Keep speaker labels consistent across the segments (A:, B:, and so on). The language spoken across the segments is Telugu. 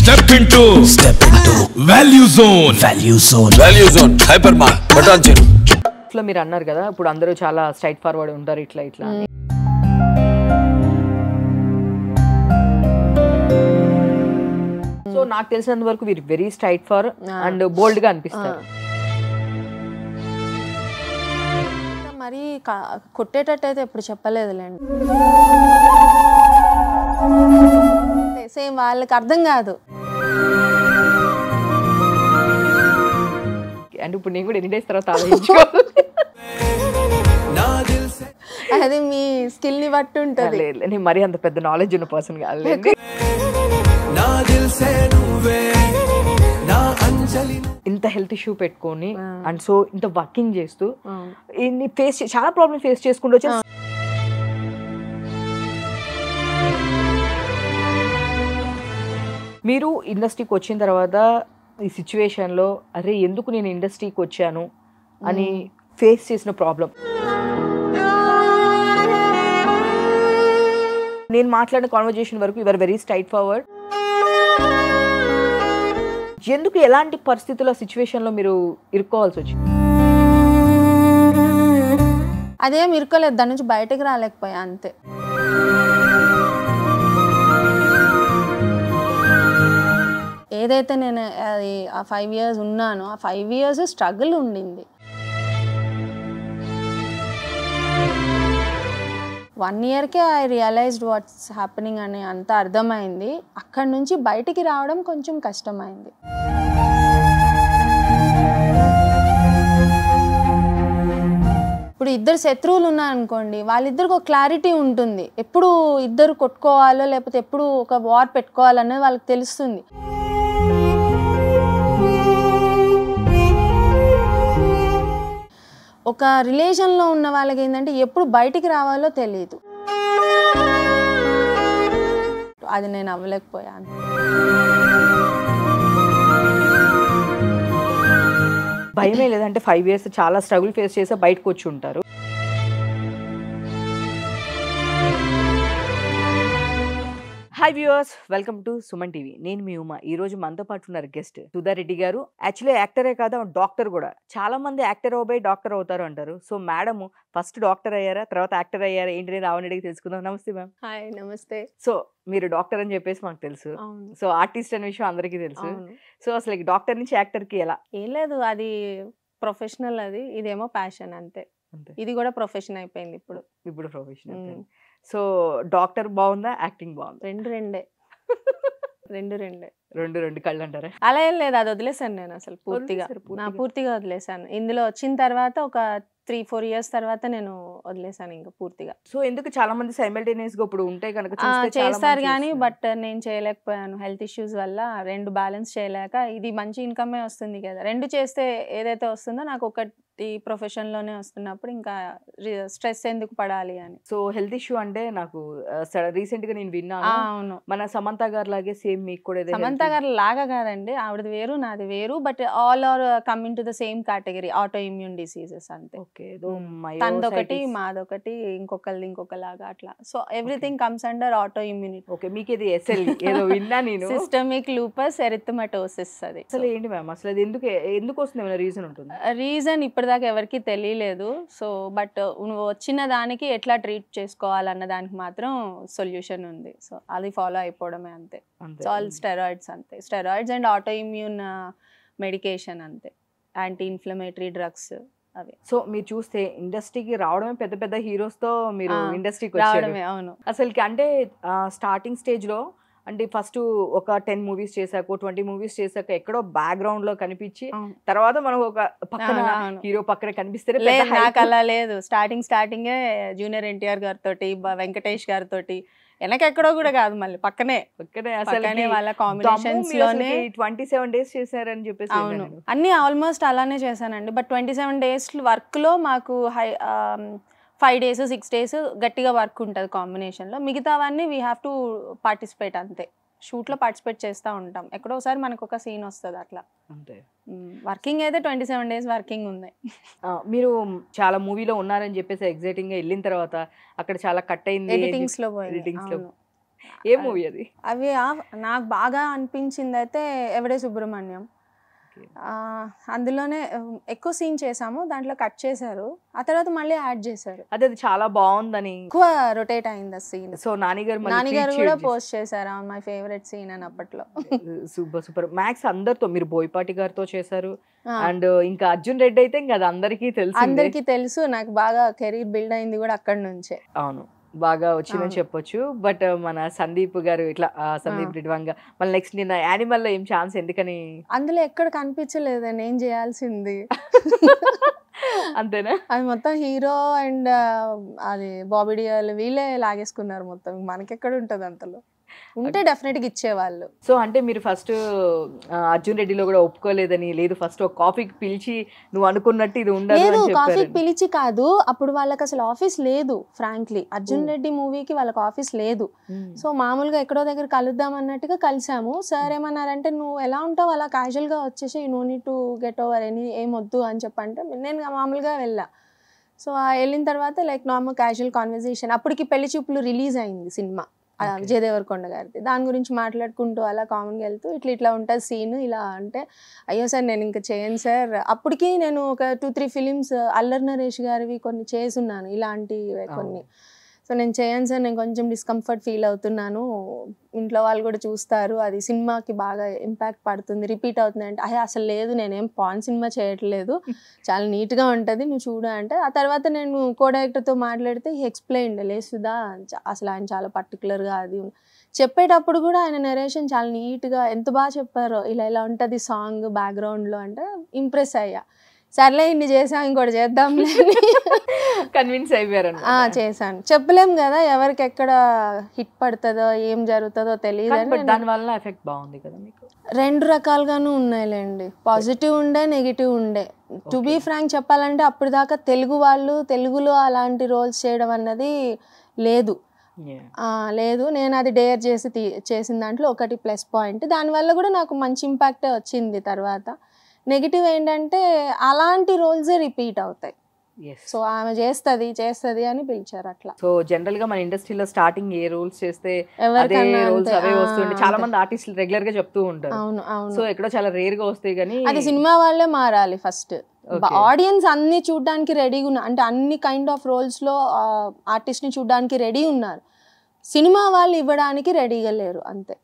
A: Step into value zone hyper mart button cheru
B: లో మీరు అన్నారు కదా ఇప్పుడు అందరూ చాలా స్ట్రైట్ ఫార్వర్డ్ ఉంటారు ఇట్లా ఇట్లా సో నాకు తెలిసినంత వరకు మీరు వెరీ స్ట్రైట్ ఫార్ అండ్ బోల్డ్ గా అనిపిస్తారు
C: మరి కొట్టేటట్టు అయితే ఎప్పుడు చెప్పలేదులేండి సేమ్ వాళ్ళకి అర్థం కాదు
B: అంటే ఇప్పుడు నేను కూడా ఎన్ని డేస్ తర్వాత ఆలోచించుకోవాలి
C: అది మీ స్కిల్ ని బట్టి ఉంటుంది
B: నేను మరీ అంత పెద్ద నాలెడ్జ్ ఉన్న పర్సన్ కాదు ఇంత హెల్త్ ఇష్యూ పెట్టుకొని అండ్ సో ఇంత వర్కింగ్ చేస్తూ ఇన్ని చాలా ప్రాబ్లమ్ ఫేస్ చేసుకుంటూ వచ్చి మీరు ఇండస్ట్రీకి వచ్చిన తర్వాత ఈ సిచ్యువేషన్లో అరే ఎందుకు నేను ఇండస్ట్రీకి వచ్చాను అని ఫేస్ చేసిన ప్రాబ్లం నేను మాట్లాడిన కాన్వర్జేషన్ వరకు యువర్ వెరీ స్ట్రైట్ ఫార్వర్డ్ ఎందుకు ఎలాంటి పరిస్థితుల సిచ్యువేషన్లో మీరు ఇరుక్కోవాల్సి వచ్చింది
C: అదేం ఇరుకోలేదు దాని నుంచి బయటకు రాలేకపోయా అంతే ఏదైతే నేను అది ఆ 5 years ఉన్నానో ఆ 5 years స్ట్రగుల్ ఉండింది 1 yearకే ఐ రియలైజ్డ్ వాట్స్ హ్యాపెనింగ్ అని అంత అర్థమైంది అక్కడి నుంచి బయటికి రావడం కొంచెం కష్టమైంది ఇప్పుడు ఇద్దరు శత్రువులు ఉన్నారనుకోండి వాళ్ళిద్దరికి ఒక క్లారిటీ ఉంటుంది ఎప్పుడు ఇద్దరు కొట్టుకోవాలో లేకపోతే ఎప్పుడు ఒక వార్ పెట్టుకోవాలనేది వాళ్ళకి తెలుస్తుంది ఒక రిలేషన్లో ఉన్న వాళ్ళకి ఏంటంటే ఎప్పుడు బయటికి రావాలో తెలియదు అది నేను అవ్వలేకపోయాను
B: భయమే లేదంటే 5 years చాలా స్ట్రగుల్ ఫేస్ చేసి బయటకు వచ్చి ఉంటారు hi viewers welcome to Suman TV నేను మీ ఉమా ఈ రోజు మనతో పాటు ఉన్నారు గెస్ట్ సుధారెడ్డి గారు యాక్చువల్లీ యాక్టరే కాదు డాక్టర్ కూడా చాలా మంది యాక్టర్ అవబోయి డాక్టర్ అవుతారు అంటారు సో మేడం ఫస్ట్ డాక్టర్ అయ్యారా తర్వాత యాక్టర్ అయ్యారా ఏంటి రావణిడికి తెలుసుకుందాం నమస్తే మ్యామ్
C: హాయ్ నమస్తే
B: సో మీరు డాక్టర్ అని చెప్పేసి మాకు తెలుసు సో ఆర్టిస్ట్ అనే విషయం అందరికీ తెలుసు సో అసలు డాక్టర్ నుంచి యాక్టర్ కి ఎలా
C: ఏం లేదు అది ప్రొఫెషనల్ అది ఇదేమో ప్యాషన్ అంతే ఇది కూడా ప్రొఫెషన్ అయిపోయింది ఇప్పుడు
B: ప్రొఫెషన్ సో డాక్టర్ బాగుందా యాక్టింగ్ బాగుందా రెండు కళ్ళు అంటారా
C: అలా ఏం లేదు అది వదిలేసాను నేను అసలు పూర్తిగా వదిలేసాను ఇందులో వచ్చిన తర్వాత ఒక 3-4 years తర్వాత నేను వదిలేసాను ఇంకా పూర్తిగా
B: సో ఎందుకు చాలా మంది సైమల్టేనియస్ గా ఇప్పుడు ఉంటే కనుక
C: చేస్తారు కానీ బట్ నేను చేయలేకపోయాను హెల్త్ ఇష్యూస్ వల్ల రెండు బ్యాలెన్స్ చేయలేక ఇది మంచి ఇన్కమే వస్తుంది కదా రెండు చేస్తే ఏదైతే వస్తుందో నాకు ఒకటి ప్రొఫెషన్ లోనే వస్తున్నప్పుడు ఇంకా స్ట్రెస్ ఎందుకు పడాలి అని
B: సో హెల్త్ ఇష్యూ అంటే నాకు రీసెంట్ గా నేను విన్నాను
C: అవును
B: మన సమంత గారు లాగే సేమ్ మీకు కూడా
C: సమంత గారు లాగా కాదండి ఆవిడది వేరు నాది వేరు but all are coming to the same category auto immune diseases అంతే తనదొకటి మాదొకటి ఇంకొకలాగా అట్లా so everything comes under auto immunity
B: okay మీకు ఇది ఎస్ఎల్ఈ ఏదో విన్నా నేను
C: సిస్టమిక్ లూపస్ ఎరిథమెటోసిస్ అది
B: అసలు ఏంటి మ్యామ్ అసలు అది ఎందుకు వస్తుంది ఏమైనా రీజన్ ఉంటుంది
C: రీజన్ ఇప్పటిదాకా ఎవరికి తెలియలేదు సో బట్ వచ్చిన దానికి ఎట్లా ట్రీట్ చేసుకోవాలన్న దానికి మాత్రం సొల్యూషన్ ఉంది సో అది ఫాలో అయిపోవడమే అంతే ఆల్ స్టెరాయిడ్స్ అంతే steroids and auto immune medication అంతే యాంటీ ఇన్ఫ్లమేటరీ డ్రగ్స్ అవి
B: సో మీరు చూస్తే ఇండస్ట్రీకి రావడమే పెద్ద పెద్ద హీరోస్ తో మీరు ఇండస్ట్రీకి రావడమే
C: అవును
B: అసలుకి అంటే స్టార్టింగ్ స్టేజ్ లో అంటే ఫస్ట్ ఒక 10 movies చేశాక 20 movies చేశాక ఎక్కడో బ్యాక్గ్రౌండ్ లో కనిపించి తర్వాత మనం ఒక పక్కన హీరో పక్కన కనిపిస్తే
C: నాకు అలా లేదు స్టార్టింగ్ జూనియర్ ఎన్టీఆర్ గారితో వెంకటేష్ గారితో వెనకెక్కడో కూడా కాదు మళ్ళీ పక్కనే వాళ్ళ కాంబినేషన్స్ లోనే
B: 27 days చేశారని చెప్పేసి
C: అవును అన్ని ఆల్మోస్ట్ అలానే చేశానండి బట్ 27 days వర్క్ లో మాకు 5 days 6 days గట్టిగా వర్క్ ఉంటుంది కాంబినేషన్లో మిగతావన్నీ వీ హ్యావ్ టు పార్టిసిపేట్ అంతే షూట్లో పార్టిసిపేట్ చేస్తూ ఉంటాం ఎక్కడో ఒకసారి మనకు ఒక సీన్ వస్తుంది అట్లా
B: అంతే
C: వర్కింగ్ అయితే 27 days వర్కింగ్ ఉంది
B: మీరు చాలా మూవీలో ఉన్నారని చెప్పేసి ఎగ్జైటింగ్ గా వెళ్ళిన తర్వాత అక్కడ చాలా కట్ అయింది
C: ఎడిటింగ్స్ లో
B: ఏ మూవీ అది?
C: అవి నాకు బాగా అనిపించింది అయితే ఎవడే సుబ్రహ్మణ్యం. అందులోనే ఎక్కువ సీన్ చేసాము, దాంట్లో కట్ చేశారు, ఆ తర్వాత మళ్ళీ యాడ్ చేశారు.
B: అది చాలా బాగుందని
C: ఎక్కువ రొటేట్ అయింది ఆ సీన్.
B: సో
C: నానిగారు కూడా పోస్ట్ చేశారు మై ఫేవరెట్ సీన్ అని అప్పట్లో.
B: Super super. మ్యాక్స్ అందరితో మీరు బోయపాటి గారితో చేశారు, అండ్ ఇంకా అర్జున్ రెడ్డి అయితే ఇంకా అది అందరికీ తెలుసు.
C: నాకు బాగా కెరీర్ బిల్డ్ అయింది కూడా అక్కడి నుంచే.
B: అవును, బాగా వచ్చిందని చెప్పొచ్చు. బట్ మన సందీప్ గారు ఇట్లా సందీప్ రెడ్డివంగా మళ్ళీ నెక్స్ట్ నిన్న యానిమల్ లో ఏం ఛాన్స్, ఎందుకని
C: అందులో ఎక్కడ కనిపించలేదు నేను చేయాల్సింది?
B: అంతేనా?
C: అది మొత్తం హీరో అండ్ అది బాబీ డియోల్ వీళ్ళే లాగేసుకున్నారు మొత్తం, మనకెక్కడ ఉంటది అంతలో. ఉంటే డెఫినెట్ గా ఇచ్చేవాళ్ళు.
B: సో అంటే మీరు ఫస్ట్ అర్జున్ రెడ్డిలో కూడా ఒప్పుకోలేదని, లేదు ఫస్ట్ ఒక కాఫీకి పిలిచి నువ్వు అనుకున్నట్టు ఇది ఉండదు?
C: కాఫీకి పిలిచి కాదు, అప్పుడు వాళ్ళకి అసలు ఆఫీస్ లేదు. ఫ్రాంక్లీ అర్జున్ రెడ్డి మూవీకి వాళ్ళకి ఆఫీస్ లేదు. సో మామూలుగా ఎక్కడో దగ్గర కలుద్దాం అన్నట్టుగా కలిసాము. సార్ ఏమన్నారంటే నువ్వు ఎలా ఉంటావు అలా క్యాజువల్ గా వచ్చేసి no need to get over any ఏమొద్దు అని చెప్పంటే నేను మామూలుగా వెళ్ళా. సో వెళ్ళిన తర్వాత లైక్ నార్మల్ క్యాజువల్ కాన్వర్జేషన్. అప్పటికి పెళ్లి చూపులు రిలీజ్ అయింది సినిమా విజయ్ దేవరకొండ గారిది. దాని గురించి మాట్లాడుకుంటూ అలా కామన్గా వెళ్తూ ఇట్లా ఉంటుంది సీన్ ఇలా అంటే, అయ్యో సార్ నేను ఇంకా చేయను సార్. అప్పటికి నేను ఒక 2-3 ఫిలిమ్స్ అల్లరి నరేష్ గారివి కొన్ని చేసున్నాను ఇలాంటివి కొన్ని. సో నేను చేయను సార్, నేను కొంచెం డిస్కంఫర్ట్ ఫీల్ అవుతున్నాను, ఇంట్లో వాళ్ళు కూడా చూస్తారు, అది సినిమాకి బాగా ఇంపాక్ట్ పడుతుంది, రిపీట్ అవుతుంది అంటే, అసలు లేదు నేనేం పాన్ సినిమా చేయట్లేదు, చాలా నీట్గా ఉంటుంది నువ్వు చూడ అంటే. ఆ తర్వాత నేను కో డైరెక్టర్తో మాట్లాడితే ఎక్స్ప్లెయిన్ లేసుదా అసలు ఆయన చాలా పర్టికులర్గా అది చెప్పేటప్పుడు కూడా ఆయన నరేషన్ చాలా నీట్గా ఎంత బాగా చెప్పారో, ఇలా ఉంటుంది సాంగ్ బ్యాక్గ్రౌండ్లో అంటే ఇంప్రెస్ అయ్యా. సర్లే ఇన్ని చేసాం ఇంకోటి చేద్దాం
B: కన్విన్స్ అయిపోయారు.
C: చేశాను. చెప్పలేం కదా ఎవరికి ఎక్కడ హిట్ పడుతుందో ఏం జరుగుతుందో తెలియదు.
B: దానివల్ల ఎఫెక్ట్ బాగుంది కదా మీకు?
C: 2 రకాలుగాను ఉన్నాయిలేండి, పాజిటివ్ ఉండే నెగిటివ్ ఉండే. టు బీ ఫ్రాంక్ చెప్పాలంటే అప్పుడు దాకా తెలుగు వాళ్ళు తెలుగులో అలాంటి రోల్స్ చేయడం అన్నది లేదు. నేను అది డేర్ చేసిన దాంట్లో ఒకటి ప్లస్ పాయింట్. దానివల్ల కూడా నాకు మంచి ఇంపాక్టే వచ్చింది. తర్వాత నెగిటివ్ ఏంటంటే అలాంటి రోల్సే రిపీట్ అవుతాయి. సో ఆమె చేస్తుంది అని పిలిచారు అట్లా.
B: సో జనరల్ గా మన ఇండస్ట్రీలో స్టార్టింగ్ ఏ రోల్స్ చేస్తే అదే రోల్స్ అవే వస్తుండే, చాలా మంది ఆర్టిస్టులు రెగ్యులర్ గా చెప్తూ ఉంటారు. సో ఎక్కడో చాలా రేర్ గా వస్తాయి కానీ
C: అది సినిమా వాళ్ళే మారాలి ఫస్ట్. ఆడియన్స్ అన్ని చూడడానికి రెడీగా ఉన్నారు, అంటే అన్ని కైండ్ ఆఫ్ రోల్స్ లో ఆర్టిస్ట్ ని చూడడానికి రెడీ ఉన్నారు. సినిమా వాళ్ళు ఇవ్వడానికి రెడీగా లేరు అంతే.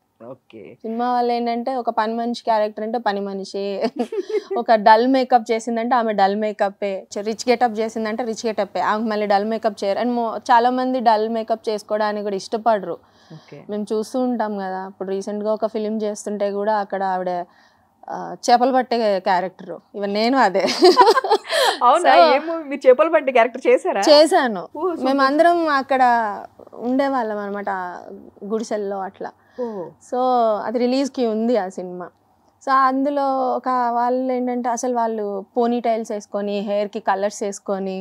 C: సినిమా వాళ్ళు ఏంటంటే ఒక పని మనిషి క్యారెక్టర్ అంటే పని మనిషి, ఒక డల్ మేకప్ చేసిందంటే ఆమె డల్ మేకప్, రిచ్ గెటప్ చేసిందంటే రిచ్ గెటప్, ఆమె మళ్ళీ డల్ మేకప్ చేయరు. అండ్ చాలా మంది డల్ మేకప్ చేసుకోవడానికి కూడా ఇష్టపడరు. మేము చూస్తూ ఉంటాం కదా, ఇప్పుడు రీసెంట్గా ఒక ఫిలిం చేస్తుంటే కూడా అక్కడ ఆవిడ చేపలు పట్టే క్యారెక్టర్, ఇవన్నీ నేను అదే.
B: చేపలు పట్టే క్యారెక్టర్
C: చేశాను. మేమందరం అక్కడ ఉండేవాళ్ళం అనమాట గుడిసెల్లో అట్లా. సో అది రిలీజ్కి ఉంది ఆ సినిమా. సో అందులో ఒక వాళ్ళు ఏంటంటే అసలు వాళ్ళు పోనీ టైల్స్ వేసుకొని హెయిర్కి కలర్స్ వేసుకొని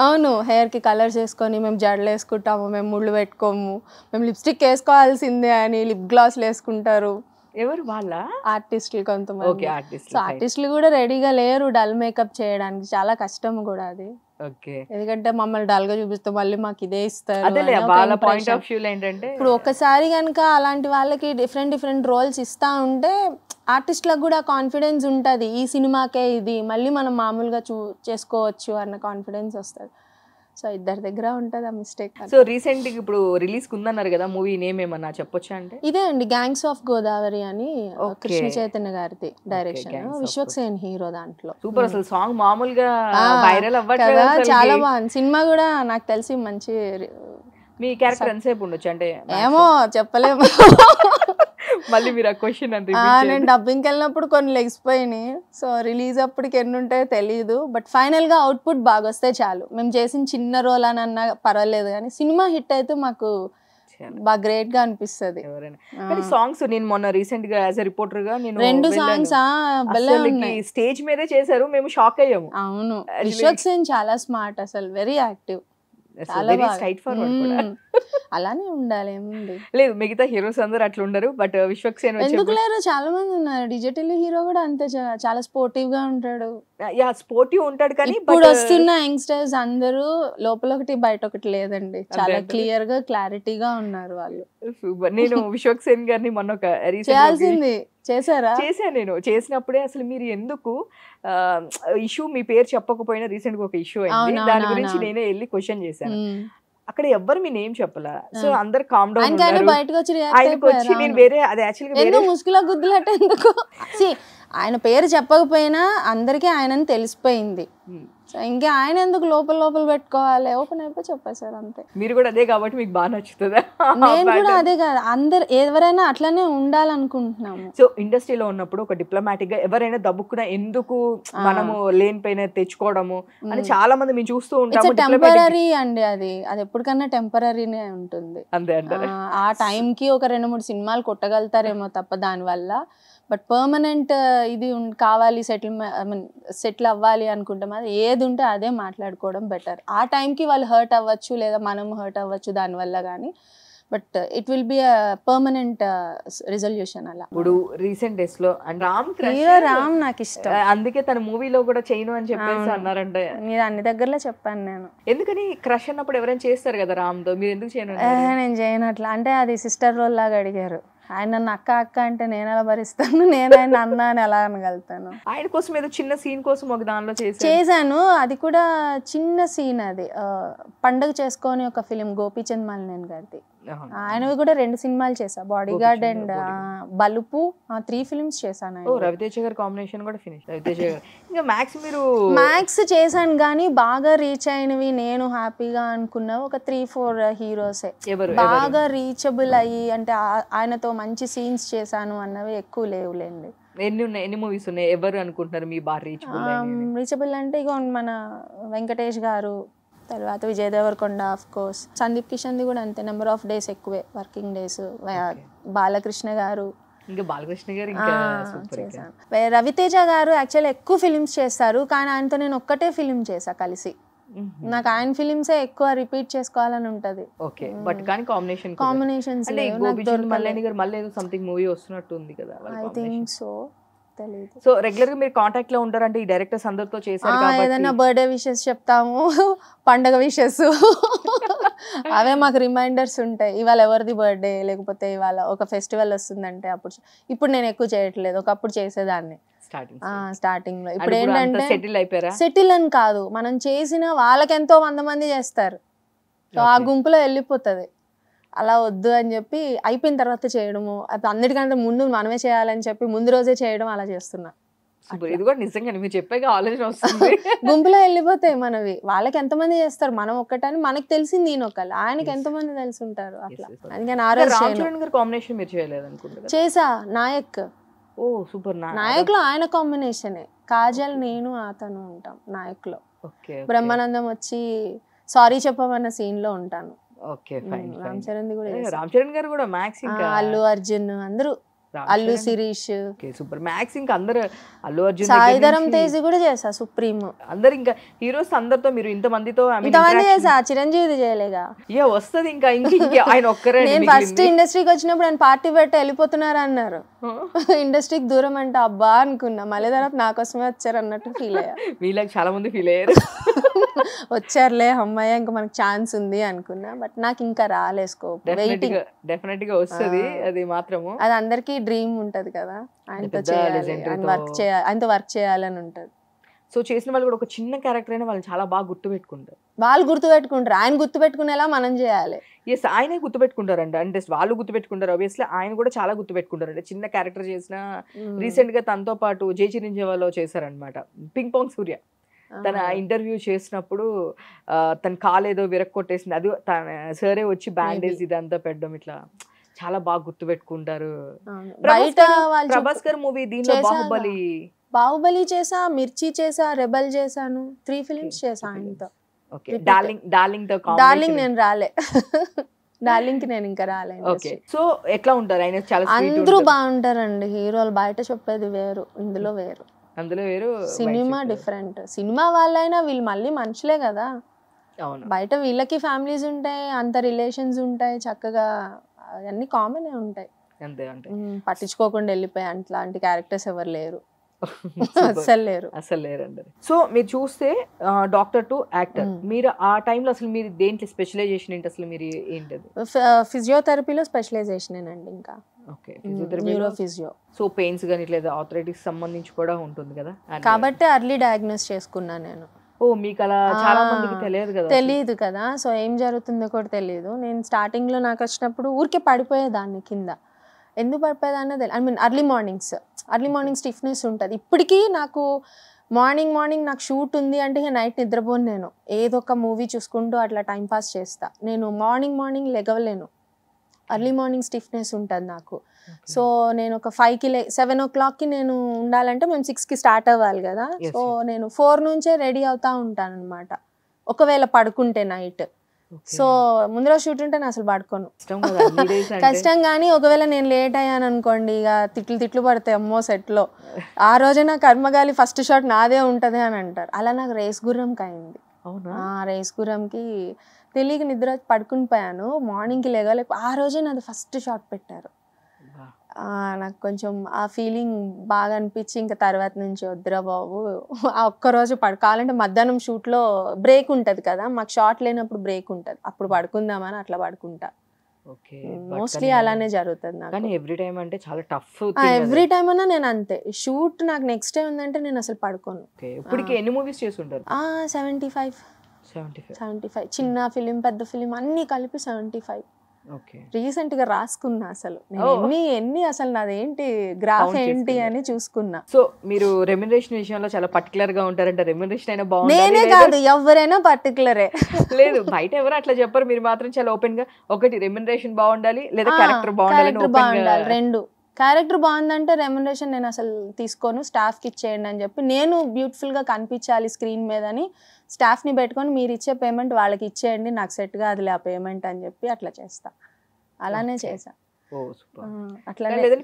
C: అవును హెయిర్కి కలర్స్ వేసుకొని మేము జడలు వేసుకుంటాము, మేము ముళ్ళు పెట్టుకోము, మేము లిప్స్టిక్ వేసుకోవాల్సిందే అని లిప్ గ్లాస్లు వేసుకుంటారు.
B: ఎవరు వాళ్ళ?
C: ఆర్టిస్టులు కొంతమంది. సో ఆర్టిస్టులు కూడా రెడీగా లేరు డల్ మేకప్ చేయడానికి, చాలా కష్టం కూడా అది. ఎందుకంటే మమ్మల్ని డల్ గా చూపిస్తే మళ్ళీ మాకు ఇదే ఇస్తారు. ఇప్పుడు ఒకసారి కనుక అలాంటి వాళ్ళకి డిఫరెంట్ రోల్స్ ఇస్తా ఉంటే ఆర్టిస్ట్లకు కూడా కాన్ఫిడెన్స్ ఉంటుంది, ఈ సినిమాకే ఇది మళ్ళీ మనం మామూలుగా చేసుకోవచ్చు అన్న కాన్ఫిడెన్స్ వస్తుంది. సో ఇద్దరి దగ్గర ఉంటుంది ఆ మిస్టేక్.
B: సో రీసెంట్ ఇప్పుడు రిలీజ్ ఉందన్నారు కదా, మూవీ నేమ్ ఏమన్నా చెప్పొచ్చా? అంటే
C: ఇదే అండి, గ్యాంగ్స్ ఆఫ్ గోదావరి అని కృష్ణ చైతన్య గారిది డైరెక్షన్, విశ్వక్సేన్ హీరో. దాంట్లో
B: సూపర్, అసలు సాంగ్ మామూలుగా వైరల్ అవ్వట్లేదు,
C: చాలా బాగుంది. సినిమా కూడా నాకు తెలిసి మంచి.
B: మీ క్యారెక్టర్ ఎంతసేపు ఉండొచ్చు అంటే?
C: ఏమో చెప్పలేము.
B: మళ్ళీ మీరు ఆ క్వశ్చన్ అంటే
C: నేను డబ్బింగ్కి వెళ్ళినప్పుడు కొన్ని లెగిసిపోయినాయి. సో రిలీజ్ అప్పటికి ఎన్ని ఉంటాయో తెలియదు, బట్ ఫైనల్ గా అవుట్పుట్ బాగా వస్తే చాలు. మేము చేసిన చిన్న రోల్ అని అన్నా పర్వాలేదు, కానీ సినిమా హిట్ అయితే మాకు బాగా గ్రేట్ గా అనిపిస్తుంది.
B: సాంగ్స్ నేను మొన్న రీసెంట్ గా యాజ్ ఎ రిపోర్టర్ గా నేను
C: 2 సాంగ్స్
B: స్టేజ్ మీదే చేశారు, మేము షాక్ అయ్యాము.
C: అవును, విశ్వక్సేన్ చాలా స్మార్ట్, అసలు వెరీ యాక్టివ్. చాలా బాగా.
B: స్ట్రైట్ ఫార్వర్డ్ కూడా.
C: అలానే ఉండాలి, ఏముంది.
B: లేదు మిగతా హీరోస్ అందరూ అట్లా ఉండరు, బట్ విశ్వక్ సేన్
C: ఎందుకు లేరు, చాలా మంది ఉన్నారు. డిజిటల్ హీరో కూడా అంతే, చాలా స్పోర్టివ్ గా ఉంటాడు.
B: యా స్పోర్టివ్ ఉంటాడు, కానీ
C: ఇప్పుడు వస్తున్న యంగ్స్టర్స్ అందరూ లోపల ఒకటి బయట ఒకటి లేదండి, చాలా క్లియర్ గా క్లారిటీగా ఉన్నారు వాళ్ళు.
B: నేను విశ్వక్ సేన్ గారిని మొన్న ఒక
C: చేయాల్సింది చేశారా?
B: చేశాను. నేను చేసినప్పుడే అసలు మీరు ఎందుకు ఇష్యూ మీ పేరు చెప్పకపోయినా, రీసెంట్ గా ఒక ఇష్యూ అయింది, దాని గురించి నేనే వెళ్ళి క్వశ్చన్ చేశాను. అక్కడ ఎవ్వరు మీ నేమ్ చెప్పలా, సో అందరు కామ్ డౌన్
C: బయటకు వచ్చి
B: ఆయనకు వచ్చి నేను వేరే అది యాక్చువల్గా
C: ఎందుకు ముసుగులా గుద్దులట ఎందుకు ఆయన పేరు చెప్పకపోయినా అందరికీ ఆయనని తెలిసిపోయింది. సో ఇంకా ఆయన ఎందుకు లోపల పెట్టుకోవాలి, ఓపెన్ అయిపోయి చెప్పేశారు అంతే.
B: మీరు కూడా అదే కాబట్టి మీకు బాగా నచ్చుతుందా?
C: నేను కూడా అదే కాదు, అందరు ఎవరైనా అట్లనే ఉండాలనుకుంటున్నాము.
B: సో ఇండస్ట్రీలో ఉన్నప్పుడు ఒక డిప్లొమాటిక్ గా ఎవరైనా దబ్బుకున్నా ఎందుకు మనము లేని పైన తెచ్చుకోవడము అని చాలా మంది మేము చూస్తూ ఉంటాము.
C: టెంపరీ అండి, అది ఎప్పటికన్నా టెంపరీనే ఉంటుంది.
B: అంతే అంటారు.
C: ఆ టైంకి ఒక 2-3 సినిమాలు కొట్టగలుగుతారేమో తప్ప దానివల్ల. బట్ పర్మనెంట్ ఇది కావాలి, సెటిల్ అవ్వాలి అనుకుంటే మాత్రం ఏది ఉంటే అదే మాట్లాడుకోవడం బెటర్. ఆ టైంకి వాళ్ళు హర్ట్ అవ్వచ్చు, లేదా మనం హర్ట్ అవ్వచ్చు దానివల్ల, కానీ but it will be permanent resolution. అలా
B: ఇప్పుడు రీసెంట్ డేస్ లో
C: రామ్ నాకు ఇష్టం,
B: అందుకే తన మూవీలో కూడా చేయను అని చెప్పేసి అన్నారంటే.
C: మీరు అన్ని దగ్గరలో చెప్పాను నేను.
B: ఎందుకని క్రష్ అన్నప్పుడు ఎవరైనా చేస్తారు కదా రామ్ తో, మీరు ఎందుకు చేయను?
C: నేను చేయను అట్లా, అంటే అది సిస్టర్ రోల్ లాగా అడిగారు. ఆయన నన్ను అక్క అంటే నేను ఎలా భరిస్తాను, నేను ఆయన అన్న అని ఎలా అనగలుగుతాను.
B: ఆయన కోసం ఏదో చిన్న సీన్ కోసం ఒక దానిలో
C: చేశాను, అది కూడా చిన్న సీన్. అది పండుగ చేసుకొని ఒక ఫిలిం గోపీచంద్ మల్నేన్ గారిది. ఆయనవి కూడా 2 సినిమాలు చేశా, బాడీ గార్డ్ అండ్ బలుపు, 3 ఫిలిమ్స్ చేశాను.
B: రవితేజ గారి కాంబినేషన్ కూడా ఫినిష్. రవితేజ గారు ఇంకా
C: మ్యాక్స్ చేశాను, కానీ బాగా రీచ్ అయినవి నేను హ్యాపీగా అనుకున్నవి ఒక 3-4 హీరోసే బాగా రీచబుల్ అయ్యి, అంటే ఆయనతో మంచి సీన్స్ చేశాను అన్నవి ఎక్కువ లేవులేండి.
B: ఎన్ని మూవీస్ ఉన్నాయి ఎవరు అనుకుంటున్నారు మీ బాగా
C: రీచబుల్ అంటే? ఇక మన వెంకటేష్ గారు, తర్వాత విజయ్ దేవరకొండ, ఆఫ్ కోర్స్ సందీప్ కిషన్ది కూడా అంతే, నెంబర్ ఆఫ్ డేస్ ఎక్కువే, వర్కింగ్ డేస్. బాలకృష్ణ గారు,
B: ఇంకా బాలకృష్ణ గారు
C: చేశాను. రవితేజ గారు యాక్చువల్లీ ఎక్కువ ఫిలిమ్స్ చేస్తారు, కానీ ఆయనతో నేను ఒక్కటే ఫిలిం చేశా కలిసి. నాకు ఆయన ఫిలిమ్సే ఎక్కువ రిపీట్ చేసుకోవాలని ఉంటది.
B: ఓకే, బట్ కానీ కాంబినేషన్స్ మూవీ వస్తున్నట్టు ఉంది కదా,
C: ఐ థింక్ సో, తెలియదు.
B: సో రెగ్యులర్ గా మీరు కాంటాక్ట్ లో ఉంటారంటే ఈ డైరెక్టర్స్ అందరితో చేశారు కాబట్టి
C: ఏదైనా బర్త్డే విషెస్ చెప్తాము, పండగ విషెస్ అవే మాకు రిమైండర్స్ ఉంటాయి. ఇవాళ ఎవరిది బర్త్డే, లేకపోతే ఇవాళ ఒక ఫెస్టివల్ వస్తుందంటే అప్పుడు. ఇప్పుడు నేను ఎక్కువ చేయట్లేదు, ఒకప్పుడు చేసేదాన్ని స్టార్టింగ్ లో. ఇప్పుడు ఏంటంటే సెటిల్ అని కాదు, మనం చేసిన వాళ్ళకి ఎంతో 100 మంది చేస్తారు, సో ఆ గుంపులో వెళ్ళిపోతుంది. అలా వద్దు అని చెప్పి అయిపోయిన తర్వాత చేయడము, అన్నిటికంటే ముందు మనమే చేయాలని చెప్పి ముందు రోజే చేయడం, అలా చేస్తున్నా.
B: ఇది కూడా నిజంగా మీరు చెప్పాక ఆలోచన వస్తుంది.
C: గుంపులో వెళ్ళిపోతాయి మనవి, వాళ్ళకి ఎంతమంది చేస్తారు, మనం ఒక్కటని మనకి తెలిసింది ఈయన ఒకళ్ళు, ఆయనకి ఎంతమంది తెలిసి ఉంటారు. అట్లా అందుకని
B: కాంబినేషన్ మీరు చేయలేదు
C: చేసా, నాయక్.
B: ఓ సూపర్.
C: నాయక్ లో ఆయన కాంబినేషన్, కాజల్ నేను అతను ఉంటాం నాయక్ లో. బ్రహ్మానందం వచ్చి సారీ చెప్పమన్న సీన్ లో ఉంటాను. రామ్ చరణ్
B: గారు కూడా మ్యాక్స్,
C: అల్లు అర్జున్, అందరూ, అల్లు శిరీష్,
B: సూపర్ మ్యాక్స్. ఇంకా అందరు అల్లు అర్జున్,
C: సాయిధరం తేజ్ కూడా చేసా, సుప్రీం,
B: అందరు ఇంకా హీరోస్ అందరితో మీరు ఇంతమందితో
C: చేసా. చిరంజీవి చేయలేగా,
B: వస్తుంది ఇంకా ఆయన ఒక్కరే.
C: నేను ఫస్ట్ ఇండస్ట్రీకి వచ్చినప్పుడు ఆయన పార్టీ పెట్టి వెళ్ళిపోతున్నారు అన్నారు, ఇండస్ట్రీకి దూరం అంటే అబ్బా అనుకున్నా, మళ్ళీ తర్వాత నా కోసమే వచ్చారు అన్నట్టు ఫీల్ అయ్యా.
B: వీళ్ళకి చాలా మంది ఫీల్ అయ్యారు,
C: వచ్చారులే అమ్మాయి ఇంకా మనకు ఛాన్స్ ఉంది అనుకున్నా, బట్ నాకు ఇంకా రాలే స్కోప్.
B: డెఫినెట్ గా వస్తుంది, అది మాత్రము.
C: అది అందరికి డ్రీమ్ ఉంటది కదా, ఆయనతో చేయాలి, ఆయనతో వర్క్ చేయాలని ఉంటది.
B: సో చేసిన వాళ్ళు కూడా ఒక చిన్న క్యారెక్టర్ అయినా వాళ్ళు చాలా బాగా గుర్తుపెట్టుకుంటారు.
C: వాళ్ళు గుర్తుపెట్టుకుంటారు, ఆయన గుర్తుపెట్టుకునేలా మనం చేయాలి.
B: ఆయనే గుర్తుపెట్టుకుంటారంట, అంటే వాళ్ళు గుర్తుపెట్టుకుంటారు. ఆబ్వియస్లీ ఆయన కూడా చాలా గుర్తుపెట్టుకుంటారు, అంటే చిన్న క్యారెక్టర్ చేసిన. రీసెంట్ గా తనతో పాటు జై చిరంజీవిలో చేశారనమాట పింగ్ పాంగ్ సూర్య. తన ఇంటర్వ్యూ చేసినప్పుడు తన కాలు ఏదో విరక్కొట్టేసింది, అది తన సరే వచ్చి బ్యాండేజ్ ఇదంతా పెట్టడం, ఇట్లా చాలా బాగా గుర్తుపెట్టుకుంటారు. ప్రభాస్ గారు మూవీ దీనిలో
C: బాహుబలి చేసా, మిర్చి చేసా, రెబల్ చేశాను, 3 ఫిలిమ్స్ చేసా ఆయనతో. డార్లింగ్ నేను రాలే, డార్లింగ్ కి నేను ఇంకా రాలేదు.
B: సో ఎట్లా ఉంటారు ఆయన? చాలా
C: అందరూ బాగుంటారండి హీరోలు, బయట చెప్పేది వేరు, ఇందులో వేరు.
B: అందులో వేరు,
C: సినిమా డిఫరెంట్. సినిమా వాళ్ళైనా వీళ్ళు మళ్ళీ మనుషులే కదా, బయట వీళ్ళకి ఫ్యామిలీస్ ఉంటాయి, అంత రిలేషన్స్ ఉంటాయి, చక్కగా అన్ని కామన్ ఉంటాయి.
B: అంతే అంటే
C: పట్టించుకోకుండా వెళ్ళిపోయి అట్లాంటి క్యారెక్టర్స్ ఎవరు లేరు, అసలు లేరు,
B: అసలు లేరండి. సో మీరు చూస్తే డాక్టర్ టు యాక్టర్, మీరు ఆ టైంలో అసలు మీరు దేంట్లో స్పెషలైజేషన్ ఏంటి, అసలు మీరు ఏంటది?
C: ఫిజియోథెరపీలో స్పెషలైజేషన్ అండి. ఇంకా
B: okay,
C: neuro physio.
B: So pains కానీ లేదా ఆర్థరైటిస్ సంబంధించి కూడా ఉంటుంది కదా,
C: కాబట్టి అర్లీ డయాగ్నోస్ చేసుకున్నాను నేను.
B: ఓ మీకు అలా చాలా మందికి తెలియదు
C: కదా, సో ఏం జరుగుతుందో కూడా తెలియదు. నేను స్టార్టింగ్ లో నాకు వచ్చినప్పుడు ఊరికే పడిపోయేదాన్ని కింద. ఎందుకు పడిపోయేదాన్నో తెలియదు. I mean early morning stiffness ఉంటుంది. ఇప్పటికీ నాకు మార్నింగ్ నాకు షూట్ ఉంది అంటే నైట్ నిద్రపోను. నేను ఏదో ఒక మూవీ చూసుకుంటూ అట్లా టైం పాస్ చేస్తా. నేను మార్నింగ్ లెగవలేను, ఎర్లీ మార్నింగ్ స్టిఫ్నెస్ ఉంటుంది నాకు. సో నేను ఒక 5కి 7 o'clockకి నేను ఉండాలంటే మేము 6కి స్టార్ట్ అవ్వాలి కదా. సో నేను 4 నుంచే రెడీ అవుతా ఉంటాను అనమాట, ఒకవేళ పడుకుంటే నైట్. సో ముందు రోజు షూట్ ఉంటే నేను అసలు పడుకోను, కష్టం. కానీ ఒకవేళ నేను లేట్ అయ్యాను అనుకోండి, ఇక తిట్లు పడతాయి అమ్మో సెట్లో. ఆ రోజే నా కర్మగాలి ఫస్ట్ షాట్ నాదే ఉంటది అని అంటారు. అలా నాకు రేస్ గుర్రంకి అయింది. రేస్ గుర్రంకి తెలియక నిద్ర పడుకుని పోయాను, మార్నింగ్కి లేగలేక ఆ రోజే నాది ఫస్ట్ షాట్ పెట్టారు. నాకు కొంచెం ఆ ఫీలింగ్ బాగా అనిపించి ఇంకా తర్వాత నుంచి వద్దురా బాబు, ఆ ఒక్కరోజు కావాలంటే మధ్యాహ్నం షూట్లో బ్రేక్ ఉంటుంది కదా, మాకు షాట్ లేనప్పుడు బ్రేక్ ఉంటుంది, అప్పుడు పడుకుందామని అట్లా పడుకుంటా. మోస్ట్లీ అలానే జరుగుతుంది నాకు.
B: ఎవ్రీ టైం అంటే చాలా టఫ్.
C: ఎవ్రీ టైం అన్నా నేను అంతే. షూట్ నాకు నెక్స్ట్ డే ఉందంటే నేను అసలు పడుకోను.
B: ఇప్పటికి ఎన్ని మూవీస్ చేస్తుంటారు?
C: 75. చిన్న ఫిలిం పెద్ద ఫిలిం అన్ని కలిపి 75. రీసెంట్ గా రాసుకున్నా అసలు ఎన్ని అసలు నాదేంటి గ్రాఫ్ ఏంటి అని చూసుకున్నా.
B: సో మీరు రెమ్యునరేషన్ విషయంలో చాలా పర్టికులర్ గా ఉంటారంటే రెమ్యునరేషన్ అయినా బాగుంది.
C: నేనే కాదు ఎవరైనా పర్టికులరే.
B: లేదు బయట ఎవరు అట్లా చెప్పరు, మీరు మాత్రం చాలా ఓపెన్ గా ఒకటి రెమ్యునరేషన్ బాగుండాలి లేదా క్యారెక్టర్ బాగుండాలి.
C: రెండు. క్యారెక్టర్ బాగుందంటే రెమ్యునరేషన్ నేను అసలు తీసుకోను, స్టాఫ్కి ఇచ్చేయండి అని చెప్పి, నేను బ్యూటిఫుల్గా కనిపించాలి స్క్రీన్ మీద అని స్టాఫ్ని పెట్టుకొని మీరు ఇచ్చే పేమెంట్ వాళ్ళకి ఇచ్చేయండి, నాకు సెట్ కాదులే ఆ పేమెంట్ అని చెప్పి అట్లా చేస్తా. అలానే చేసా.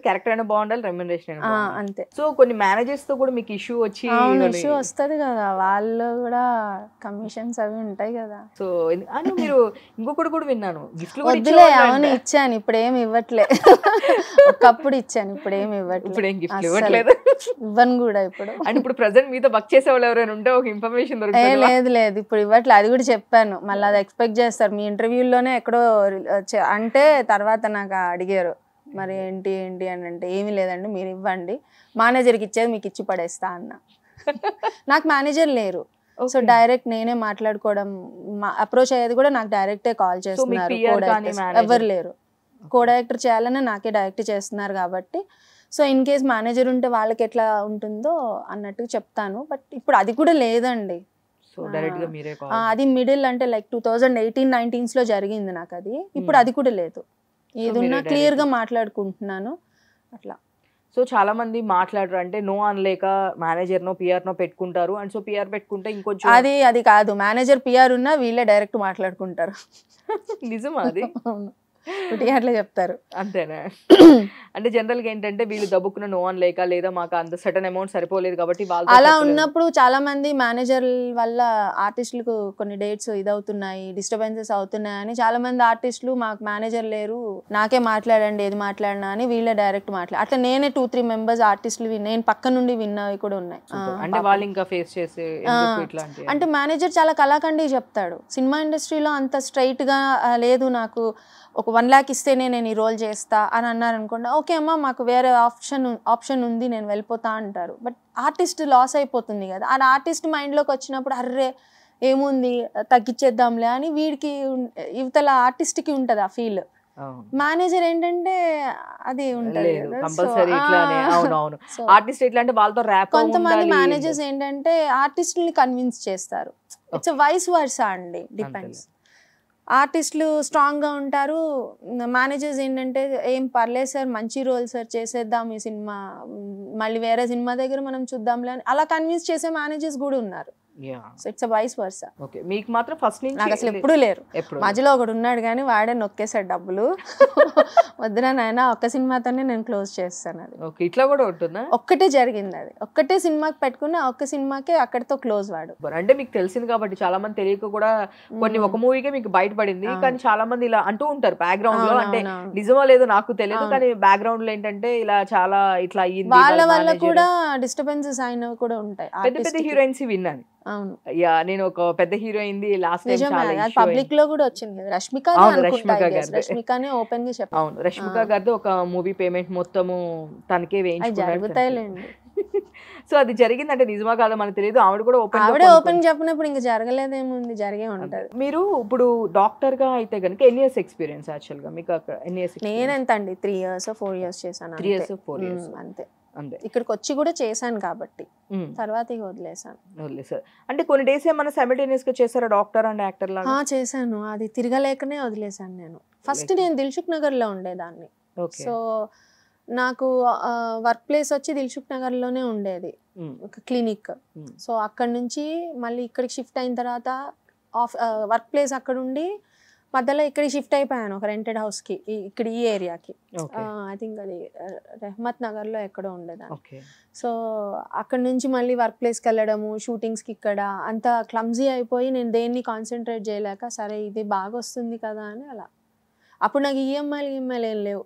B: క్యారెక్టర్ అయినా బాగుండాలి, రెమ్యునరేషన్
C: అంతే.
B: సో కొన్ని మేనేజర్స్ తో కూడా మీకు ఇష్యూ వచ్చి
C: ఇష్యూ వస్తుంది కదా, వాళ్ళు కూడా కమిషన్స్ అవి ఉంటాయి కదా.
B: సో మీరు ఇంకొకటి కూడా విన్నాను,
C: వద్దులే అవును ఇచ్చాను, ఇప్పుడు ఏమి ఇవ్వట్లే. ఒకప్పుడు ఇచ్చాను, ఇప్పుడు ఏమి
B: ఇవ్వట్లేదు,
C: ఇవ్వను కూడా ఇప్పుడు.
B: అంటే ఇప్పుడు ప్రెసెంట్ మీతో వర్క్ చేసే వాళ్ళు ఎవరైనా ఉంటే ఒక ఇన్ఫర్మేషన్
C: లేదు ఇప్పుడు ఇవ్వట్లేదు, అది కూడా చెప్పాను. మళ్ళీ అది ఎక్స్పెక్ట్ చేస్తారు మీ ఇంటర్వ్యూలోనే ఎక్కడో అంటే, తర్వాత నాకు అడిగారు మరి ఏంటి అని అంటే, ఏమీ లేదండి మీరు ఇవ్వండి, మేనేజర్కి ఇచ్చేది మీకు ఇచ్చి పడేస్తా అన్న. నాకు మేనేజర్ లేరు, సో డైరెక్ట్ నేనే మాట్లాడుకోవడం, అప్రోచ్ అయ్యేది కూడా నాకు డైరెక్టే కాల్ చేస్తున్నారు. ఎవరు లేరు, కో డైరెక్టర్ చేయాలన్నా నాకే డైరెక్ట్ చేస్తున్నారు కాబట్టి, సో ఇన్ కేస్ మేనేజర్ ఉంటే వాళ్ళకి ఎట్లా ఉంటుందో అన్నట్టు చెప్తాను. బట్ ఇప్పుడు అది కూడా లేదండి, అది మిడిల్ అంటే లైక్ 2018-19 జరిగింది నాకు అది. ఇప్పుడు అది కూడా లేదు, ఏదున్నా క్లియర్ గా మాట్లాడుకుంటున్నాను అట్లా.
B: సో చాలా మంది మాట్లాడరు, అంటే నో అనలేక మేనేజర్ నో పిఆర్ నో పెట్టుకుంటారు. అండ్ సో పిఆర్ పెట్టుకుంటే ఇంకొంచెం
C: అది కాదు, మేనేజర్ పిఆర్ ఉన్నా వీళ్ళే డైరెక్ట్ మాట్లాడుకుంటారు.
B: నిజమా అది?
C: అట్లా చెప్తారు.
B: అంతేనా? అంటే జనరల్ గా ఏంటంటే వీళ్ళు దబ్బుకున్న నో అని లేక, లేదా మాకు అంత సర్టన్ అమౌంట్ సరిపోలేదు కాబట్టి
C: అలా ఉన్నప్పుడు చాలా మంది మేనేజర్ వల్ల ఆర్టిస్టులకు కొన్ని డేట్స్ ఇదవుతున్నాయి, డిస్టర్బెన్సెస్ అవుతున్నాయి అని చాలా మంది ఆర్టిస్టులు మాకు మేనేజర్ లేరు, నాకే మాట్లాడండి ఏది మాట్లాడినా అని వీళ్ళే డైరెక్ట్ అట్లా నేనే 2-3 మెంబర్స్ ఆర్టిస్టులు నేను పక్క నుండి విన్నవి కూడా ఉన్నాయి.
B: అంటే వాళ్ళు ఇంకా ఫేస్ చేసే
C: అంటే మేనేజర్ చాలా కళాఖండి చెప్తాడు, సినిమా ఇండస్ట్రీలో అంత స్ట్రైట్ గా లేదు, నాకు ఒక 1 lakh ఇస్తేనే నేను ఈ రోల్ చేస్తా అని అన్నారు అనుకోండి, ఓకే అమ్మా మాకు వేరే ఆప్షన్ ఉంది నేను వెళ్ళిపోతా అంటారు. బట్ ఆర్టిస్ట్ లాస్ అయిపోతుంది కదా, ఆ ఆర్టిస్ట్ మైండ్లోకి వచ్చినప్పుడు అర్రే ఏముంది తగ్గించేద్దాంలే అని వీడికి యువతల ఆర్టిస్ట్కి ఉంటుంది ఆ ఫీల్. మేనేజర్ ఏంటంటే అది ఉంటుంది. కొంతమంది మేనేజర్స్ ఏంటంటే ఆర్టిస్టుల్ని కన్విన్స్ చేస్తారు, ఇట్స్ వైస్ వర్సా అండి, డిపెండ్స్. ఆర్టిస్టులు స్ట్రాంగ్గా ఉంటారు, మేనేజర్స్ ఏంటంటే ఏం పర్లేదు సార్ మంచి రోల్ సార్ చేసేద్దాం ఈ సినిమా, మళ్ళీ వేరే సినిమా దగ్గర మనం చూద్దాంలే అని అలా కన్విన్స్ చేసే మేనేజర్స్ కూడా ఉన్నారు. So it's vice versa.
B: Okay, మీకు మాత్రం ఫస్ట్ నుంచి
C: నాకు అసలు ఎప్పుడూ లేరు.
B: ఎప్పుడు
C: మధ్యలో ఒకడు ఉన్నాడు కానీ వాడే నొక్కేసాడు డబ్బులు. వద్దురా నాయన, ఒక్క సినిమాతోనే నేను క్లోజ్ చేస్తాను. అది
B: ఓకే, ఇట్లా కూడా ఉంటుందా?
C: ఒక్కటే జరిగింది, అది ఒక్కటే సినిమాకి పెట్టుకున్న ఒక్క సినిమాకే అక్కడితో క్లోజ్ వాడు.
B: అంటే మీకు తెలిసింది కాబట్టి చాలా మంది తెలియక కూడా కొన్ని ఒక మూవీకే మీకు బయటపడింది, కానీ చాలా మంది ఇలా అంటూ ఉంటారు బ్యాక్గ్రౌండ్ లో. అంటే నిజమో లేదో నాకు తెలియదు, కానీ బ్యాక్గ్రౌండ్ లో ఏంటంటే ఇలా చాలా ఇట్లా అయ్యింది,
C: వాళ్ళ వల్ల కూడా డిస్టర్బెన్సెస్ అయినవి కూడా ఉంటాయి.
B: పెద్ద పెద్ద హీరోయిన్స్ విన్నాను.
C: అవును,
B: నేను ఒక పెద్ద హీరోయిన్ లాస్ట్
C: పబ్లిక్ లో కూడా వచ్చింది కదా, రష్మికనే ఓపెన్ గా చెప్పాను.
B: అవును, రష్మిక గారిది ఒక మూవీ పేమెంట్ మొత్తము తనకే
C: జరుగుతాయిలేండి.
B: సో అది జరిగిందంటే నిజమా కాదా మనకు తెలియదు. ఆవిడ
C: ఓపెన్ చెప్పినప్పుడు ఇంకా జరగలేదేముంది, జరిగే ఉంటది.
B: మీరు ఇప్పుడు డాక్టర్ గా అయితే కనుక ఎన్ని ఇయర్స్ ఎక్స్పీరియన్స్ యాక్చువల్ గా మీకు? ఎన్ని ఇయర్స్?
C: నేనెంత అండి, 3 years 4 years చేశాను.
B: 3 years 4 years
C: అంతే.
B: అంతే,
C: ఇక్కడికి వచ్చి కూడా చేశాను కాబట్టి తర్వాత ఇక వదిలేసాను.
B: అంటే కొన్ని డేస్ ఏమన్నా సైమల్టేనియస్ గా చేశారా డాక్టర్ అండ్ యాక్టర్ లాగా?
C: చేశాను, అది తిరగలేకనే వదిలేసాను నేను. ఫస్ట్ నేను దిల్సుఖ్ నగర్ లో ఉండేదాన్ని. సో నాకు వర్క్ ప్లేస్ వచ్చి దిల్సుఖ్ నగర్ లోనే ఉండేది ఒక క్లినిక్. సో అక్కడ నుంచి మళ్ళీ ఇక్కడికి షిఫ్ట్ అయిన తర్వాత వర్క్ ప్లేస్ అక్కడ ఉండి మధ్యలో ఇక్కడికి షిఫ్ట్ అయిపోయాను ఒక రెంటెడ్ హౌస్ కి, ఇక్కడ ఈ ఏరియాకి. ఐ థింక్ అది రెహమత్ నగర్ లో ఎక్కడో ఉండేదాన్ని. సో అక్కడ నుంచి మళ్ళీ వర్క్ ప్లేస్కి వెళ్ళడము, షూటింగ్స్కి ఇక్కడ అంతా క్లమ్జీ అయిపోయి నేను దేన్ని కాన్సన్ట్రేట్ చేయలేక, సరే ఇది బాగా వస్తుంది కదా అని అలా. అప్పుడు నాకు ఈఎంఐలు ఏం లేవు,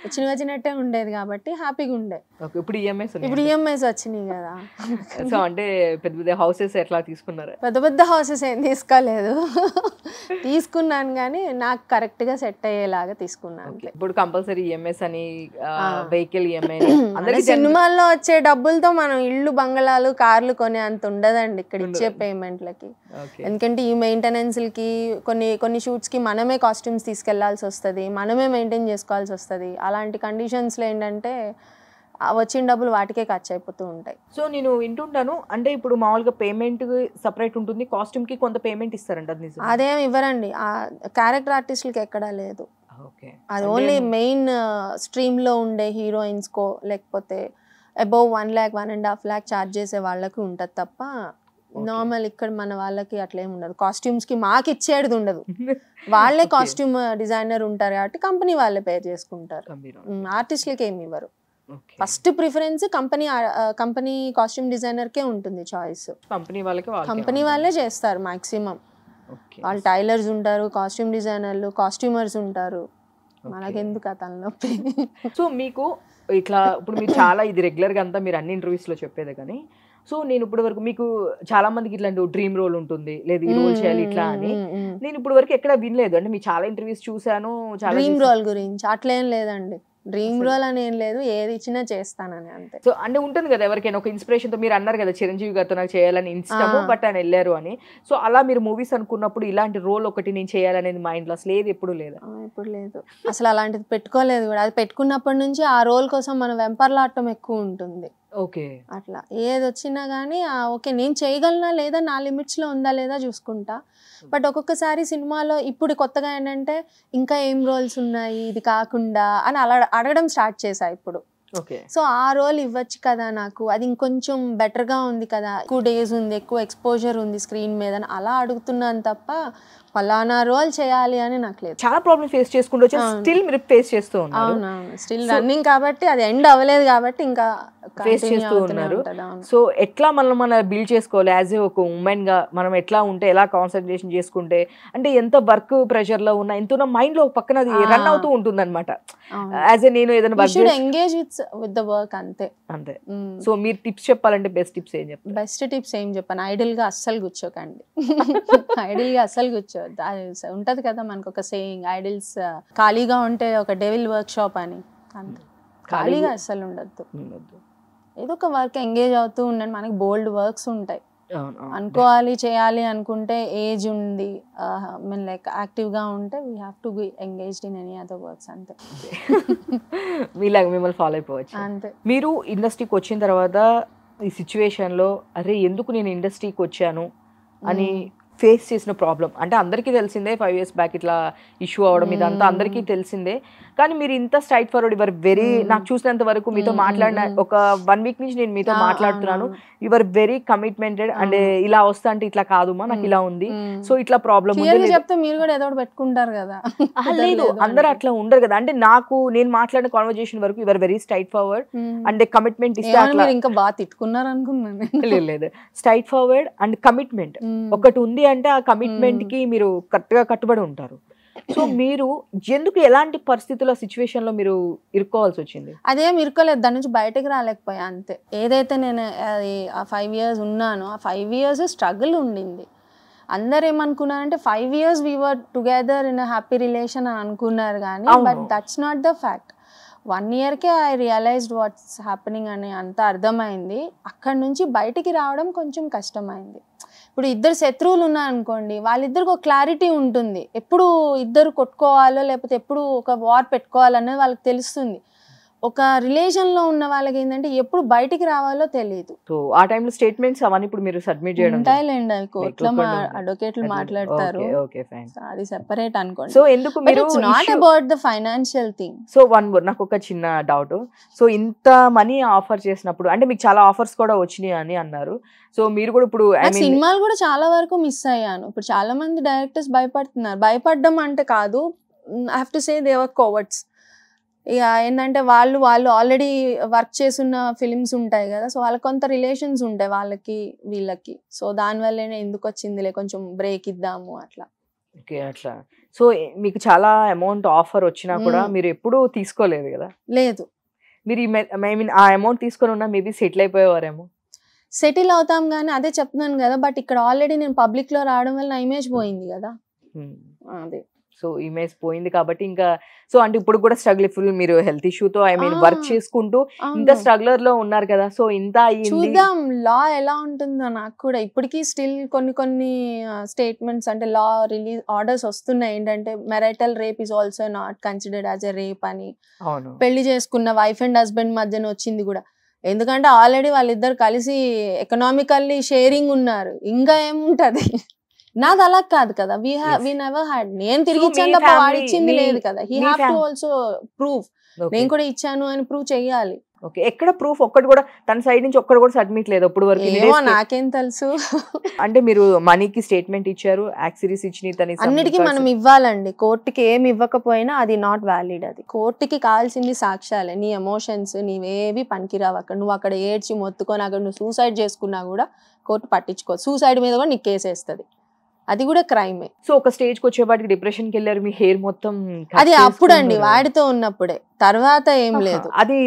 C: వచ్చినట్టే ఉండేది కాబట్టి హ్యాపీగా ఉండే.
B: ఇప్పుడు
C: ఈఎంఐస్ వచ్చినాయి కదా.
B: సో అంటే పెద్ద పెద్ద హౌసెస్ ఎట్లా తీసుకున్నారు?
C: పెద్ద హౌసెస్ ఏం తీసుకోలేదు, తీసుకున్నాను కానీ నాకు కరెక్ట్ గా సెట్ అయ్యేలాగా తీసుకున్నాను.
B: ఇప్పుడు కంపల్సరీ ఈఎంఐస్ అని, వెహికల్ ఈఎంఐ.
C: సినిమాల్లో వచ్చే డబ్బులతో మనం ఇల్లు, బంగళాలు, కార్లు కొనే అంత ఉండదండి ఇక్కడ ఇచ్చే పేమెంట్లకి. ఎందుకంటే ఈ మెయింటెనెన్స్లకి కొన్ని షూట్స్ కి మనమే కాస్ట్యూమ్స్ తీసుకెళ్లాల్సి వస్తుంది, మనమే మెయింటైన్ చేసుకోవాల్సి వస్తుంది. అలాంటి కండిషన్స్లో ఏంటంటే వచ్చిన డబ్బులు వాటికే ఖర్చు అయిపోతూ ఉంటాయి.
B: సో నేను వింటుంటాను, అంటే ఇప్పుడు మామూలుగా పేమెంట్ సపరేట్ ఉంటుంది, కాస్ట్యూమ్ కి కొంత పేమెంట్ ఇస్తారంట.
C: అదేం ఇవ్వరండి, క్యారెక్టర్ ఆర్టిస్టులకి ఎక్కడా లేదు. అది ఓన్లీ మెయిన్ స్ట్రీమ్ లో ఉండే హీరోయిన్స్ కో లేకపోతే అబౌవ్ 1 lakh 1.5 lakh ఛార్జ్ చేసే వాళ్ళకి ఉంటది తప్ప నార్మల్ ఇక్కడ మన వాళ్ళకి అట్లేం ఉండదు. కాస్ట్యూమ్స్ కి మాకు ఇచ్చేది ఉండదు, వాళ్ళే కాస్ట్యూమ్ డిజైనర్ ఉంటారు కాబట్టి కంపెనీ వాళ్ళే పే చేసుకుంటారు, ఆర్టిస్టులకి ఏమి ఇవ్వరు. First preference company costume designer కే ఉంటుంది చాయిస్. కంపెనీ వాళ్ళే చేస్తారు మాక్సిమం. వాళ్ళు టైలర్స్ ఉంటారు, కాస్ట్యూమ్ డిజైనర్లు, కాస్ట్యూమర్స్ ఉంటారు, మనకెందుకు ఆ తలనొప్పి.
B: సో మీకు ఇట్లా ఇప్పుడు మీరు చాలా ఇది రెగ్యులర్ గా అంతా మీరు అన్ని ఇంటర్వ్యూస్ లో చెప్పేదే కానీ, సో నేను ఇప్పటి వరకు మీకు చాలా మందికి ఇట్లాంటి డ్రీమ్ రోల్ ఉంటుంది, లేదు ఈ రోల్ చేయాలి ఇట్లా అని నేను ఇప్పటి వరకు ఎక్కడ వినలేదు. అంటే మీ చాలా ఇంటర్వ్యూస్ చూసాను.
C: డ్రీమ్ రోల్ గురించి అట్లేం లేదండి, డ్రీమ్ రోల్ అని ఏం లేదు, ఏది ఇచ్చినా చేస్తానని అంతే.
B: సో అంటే ఉంటుంది కదా ఎవరికైనా ఒక ఇన్స్పిరేషన్ తో, మీరు అన్నారు కదా చిరంజీవి గారితో నాకు చేయాలని ఇష్టము బట్ ఆయన వెళ్ళారు అని. సో అలా మీరు మూవీస్ అనుకున్నప్పుడు ఇలాంటి రోల్ ఒకటి నేను చేయాలనేది మైండ్ లో అసలు ఏది ఎప్పుడు లేదా?
C: ఎప్పుడు లేదు అసలు, అలాంటిది పెట్టుకోలేదు కూడా. అది పెట్టుకున్నప్పటి నుంచి ఆ రోల్ కోసం మనం వెంపర్లాడటం ఎక్కువ ఉంటుంది.
B: ఓకే,
C: అట్లా ఏది వచ్చినా కానీ ఓకే నేను చేయగలనా లేదా, నా లిమిట్స్ లో ఉందా లేదా చూసుకుంటా. బట్ ఒక్కొక్కసారి సినిమాలో ఇప్పుడు కొత్తగా ఏంటంటే ఇంకా ఏం రోల్స్ ఉన్నాయి ఇది కాకుండా అని అలా అడగడం స్టార్ట్ చేశా ఇప్పుడు. సో ఆ రోల్ ఇవ్వచ్చు కదా నాకు, అది ఇంకొంచెం బెటర్ గా ఉంది కదా, ఎక్కువ డేస్ ఉంది, ఎక్కువ ఎక్స్పోజర్ ఉంది స్క్రీన్ మీద అని అలా అడుగుతున్నాను తప్ప ఫలానా రోల్ చేయాలి అని నాకు లేదు.
B: చాలా ప్రాబ్లమ్ ఫేస్ చేసుకుంటూ స్టిల్ మీరు ఫేస్ చేస్తూ ఉన్నారు.
C: అవునవును, స్టిల్ రన్నింగ్ కాబట్టి అది ఎండ్ అవ్వలేదు కాబట్టి ఇంకా
B: ఫేస్ చేస్తూ ఉన్నారు. సో ఎట్లా మనం బిల్డ్ చేసుకోవాలి యాజ్ ఏ ఒక ఉమెన్ గా, మనం ఎట్లా ఉంటే, ఎలా కాన్సన్ట్రేషన్ చేసుకుంటే, అంటే ఎంత వర్క్ ప్రెషర్ లో ఉన్నా ఎంత మైండ్ లో పక్కన అది రన్ అవుతూ ఉంటుంది అనమాట. యాజ్ ఏ నేను ఏదైనా work
C: engage with the work అంతే.
B: సో మీరు టిప్స్ చెప్పాలంటే బెస్ట్ టిప్స్ ఏం చెప్తారు?
C: బెస్ట్ టిప్స్ ఏం చెప్పాను, ఐడిల్ గా అస్సలు కూర్చోకండి. ఐడిల్ గా అస్సలు కూర్చోవద్దు. ఉంటది కదా మనకు ఒక సేయింగ్, ఐడిల్స్ ఖాళీగా ఉంటే ఒక డెవిల్ వర్క్ షాప్ అని. ఖాళీగా అస్సలు ఉండద్దు, ఏదో ఒక వర్క్ ఎంగేజ్ అవుతూ ఉండండి. మనకి బోల్డ్ వర్క్స్ ఉంటాయి, అనుకోవాలి చేయాలి అనుకుంటే, ఏజ్ ఉంది, మీన్ లైక్ యాక్టివ్ గా ఉంటే we have to be engaged in any other works అంతే.
B: మీలాగా మిమ్మల్ని ఫాలో అయిపోవచ్చు
C: అంతే.
B: మీరు ఇండస్ట్రీకి వచ్చిన తర్వాత ఈ సిచ్యువేషన్ లో అరే ఎందుకు నేను ఇండస్ట్రీకి వచ్చాను అని ఫేస్ చేసిన ప్రాబ్లం, అంటే అందరికీ తెలిసిందే 5 years బ్యాక్ ఇట్లా ఇష్యూ అవడం, ఇదంతా అందరికీ తెలిసిందే. కానీ మీరు ఇంత స్ట్రైట్ ఫార్వర్డ్, యువర్ వెరీ, నాకు చూసినంత వరకు మీతో మాట్లాడిన ఒక 1 వీక్ నుంచి నేను మీతో మాట్లాడుతున్నాను, యువర్ వెరీ కమిట్మెంటెడ్. అండ్ ఇలా వస్తా అంటే ఇట్లా కాదుమా, నాకు ఇలా ఉంది, సో ఇట్లా ప్రాబ్లం ఉంది
C: చెప్తే మీరు కూడా ఏదో పెట్టుకుంటారు కదా.
B: లేదు, అందరూ అట్లా ఉండరు కదా. అంటే నేను మాట్లాడిన కాన్వర్జేషన్ వరకు your very straight forward and commitment ఇస్తే అట్లా.
C: ఇంకా బాగా తిట్టుకున్నారు అనుకున్నాను.
B: లేదు, స్ట్రైట్ ఫార్వర్డ్ అండ్ కమిట్మెంట్ ఒకటి ఉంది అంటే ఆ కమిట్మెంట్ కి మీరు కరెక్ట్ గా కట్టుబడి ఉంటారు. సో మీరు ఎందుకు ఎలాంటి పరిస్థితుల్లో సిచ్యువేషన్ లో మీరు ఇరుక్కోవాల్సి వచ్చింది?
C: అదేం ఇరుకోలేదు, దాని నుంచి బయటకు రాలేకపోయా అంతే. ఏదైతే నేను అది ఆ 5 years ఉన్నానో ఆ 5 years స్ట్రగుల్ ఉండింది. అందరు ఏమనుకున్నారంటే 5 years we were together in a happy relation అని అనుకున్నారు కానీ but that's not the fact. 1 yearకే ఐ రియలైజ్డ్ వాట్స్ హ్యాపెనింగ్ అని అంత అర్థమైంది. అక్కడి నుంచి బయటికి రావడం కొంచెం కష్టమైంది. ఇప్పుడు ఇద్దరు శత్రువులు ఉన్నారనుకోండి, వాళ్ళిద్దరికి ఒక క్లారిటీ ఉంటుంది, ఎప్పుడు ఇద్దరు కొట్టుకోవాలో లేకపోతే ఎప్పుడు ఒక వార్ పెట్టుకోవాలనేది వాళ్ళకి తెలుస్తుంది. ఒక రిలేషన్లో ఉన్న వాళ్ళకి ఏంటంటే ఎప్పుడు బయటికి రావాలో తెలియదు.
B: సో ఆ టైంలో స్టేట్మెంట్స్ అవన్నీ ఇప్పుడు మీరు సబ్మిట్ చేయడం
C: ఉంటాయిలేండి, అవి కోర్టులో అడ్వకేట్లు మాట్లాడతారు, అది సెపరేట్ అనుకోండి.
B: సో ఎందుకు మీరు
C: it's not about the financial thing.
B: So one more, నాకు ఒక చిన్న డౌట్. సో ఇంత మనీ ఆఫర్ చేసినప్పుడు అంటే మీకు చాలా ఆఫర్స్ కూడా వచ్చినాయి అని అన్నారు. సో మీరు కూడా ఇప్పుడు
C: సినిమాలు కూడా చాలా వరకు మిస్ అయ్యాను. ఇప్పుడు చాలా మంది డైరెక్టర్స్ భయపడుతున్నారు. భయపడడం అంటే కాదు, I have to say they were cowards. ఇక ఏంటంటే వాళ్ళు ఆల్రెడీ వర్క్ చేస్తున్న ఫిలిమ్స్ ఉంటాయి కదా, సో వాళ్ళకి కొంత రిలేషన్స్ ఉంటాయి వాళ్ళకి వీళ్ళకి. సో దానివల్లనే ఎందుకు వచ్చిందిలే కొంచెం బ్రేక్ ఇద్దాము అట్లా.
B: ఓకే, అట్లా. సో మీకు చాలా అమౌంట్ ఆఫర్ వచ్చినా కూడా మీరు ఎప్పుడూ తీసుకోలేదు కదా?
C: లేదు.
B: మీరు ఐ మీన్ ఆ అమౌంట్ తీసుకొని ఉన్నా మేబీ సెటిల్ అయిపోయేవారేమో.
C: సెటిల్ అవుతాం కానీ అదే చెప్తున్నాను కదా, బట్ ఇక్కడ ఆల్రెడీ నేను పబ్లిక్ లో రావడం వల్ల నా ఇమేజ్ పోయింది కదా. అదే, సో
B: ఇమేజ్ పోయింది కాబట్టి ఇంకా సో అంటే ఇప్పుడు కూడా స్ట్రగుల్, ఫుల్ మీరు హెల్త్ ఇష్యూతో ఐ మీన్ వర్క్ చేసుకుంటూ ఇంత స్ట్రగులర్ లో ఉన్నారు కదా. సో ఇంత
C: చూద్దాం లా ఎలా ఉంటుందో. నాకు కూడా ఇప్పటికీ స్టిల్ కొన్ని స్టేట్మెంట్స్ అంటే లా రిలీజ్ ఆర్డర్స్ వస్తున్నాయి ఏంటంటే marital rape is also not considered as a rape అని. పెళ్లి చేసుకున్న వైఫ్ అండ్ హస్బెండ్ మధ్యన వచ్చింది కూడా. ఎందుకంటే ఆల్రెడీ వాళ్ళిద్దరు కలిసి ఎకనామికల్లీ షేరింగ్ ఉన్నారు, ఇంకా ఏముంటది. నాది అలా కాదు కదా, వి నెవర్ హ్యాడ్. నేను తిరిగి ఇచ్చాను తప్ప వాడు ఇచ్చింది లేదు కదా. He have to also prove, నేను కూడా ఇచ్చాను అని ప్రూవ్ చెయ్యాలి.
B: ఓకే, ఎక్కడ ప్రూఫ్ ఒక్కటి కూడా తన సైడ్ నుంచి ఒక్కటి కూడా సబ్మిట్ లేదు ఇప్పుడు వరకు?
C: నాకేం తెలుసు.
B: అంటే మీరు మనీకి స్టేట్మెంట్ ఇచ్చారు, యాక్సిరీస్ ఇచ్చినాయి,
C: అన్నిటికీ మనం ఇవ్వాలండి. కోర్టుకి ఏమి ఇవ్వకపోయినా అది నాట్ వ్యాలిడ్. అది కోర్టుకి కావాల్సింది సాక్ష్యాలే. నీ ఎమోషన్స్ నీవేవి పనికిరావు. అక్కడ నువ్వు అక్కడ ఏడ్చి మొత్తుకొని అక్కడ నువ్వు సూసైడ్ చేసుకున్నా కూడా కోర్టు పట్టించుకో. సూసైడ్ మీద కూడా నీకు కేసు వేస్తుంది, అది కూడా క్రైమే.
B: సో ఒక స్టేజ్ కి వచ్చేపాటికి డిప్రెషన్ కి వెళ్ళారు, మీ హెయిర్ మొత్తం.
C: అది అప్పుడండి, వాడితో ఉన్నప్పుడే. తర్వాత ఏం లేదు,
B: అది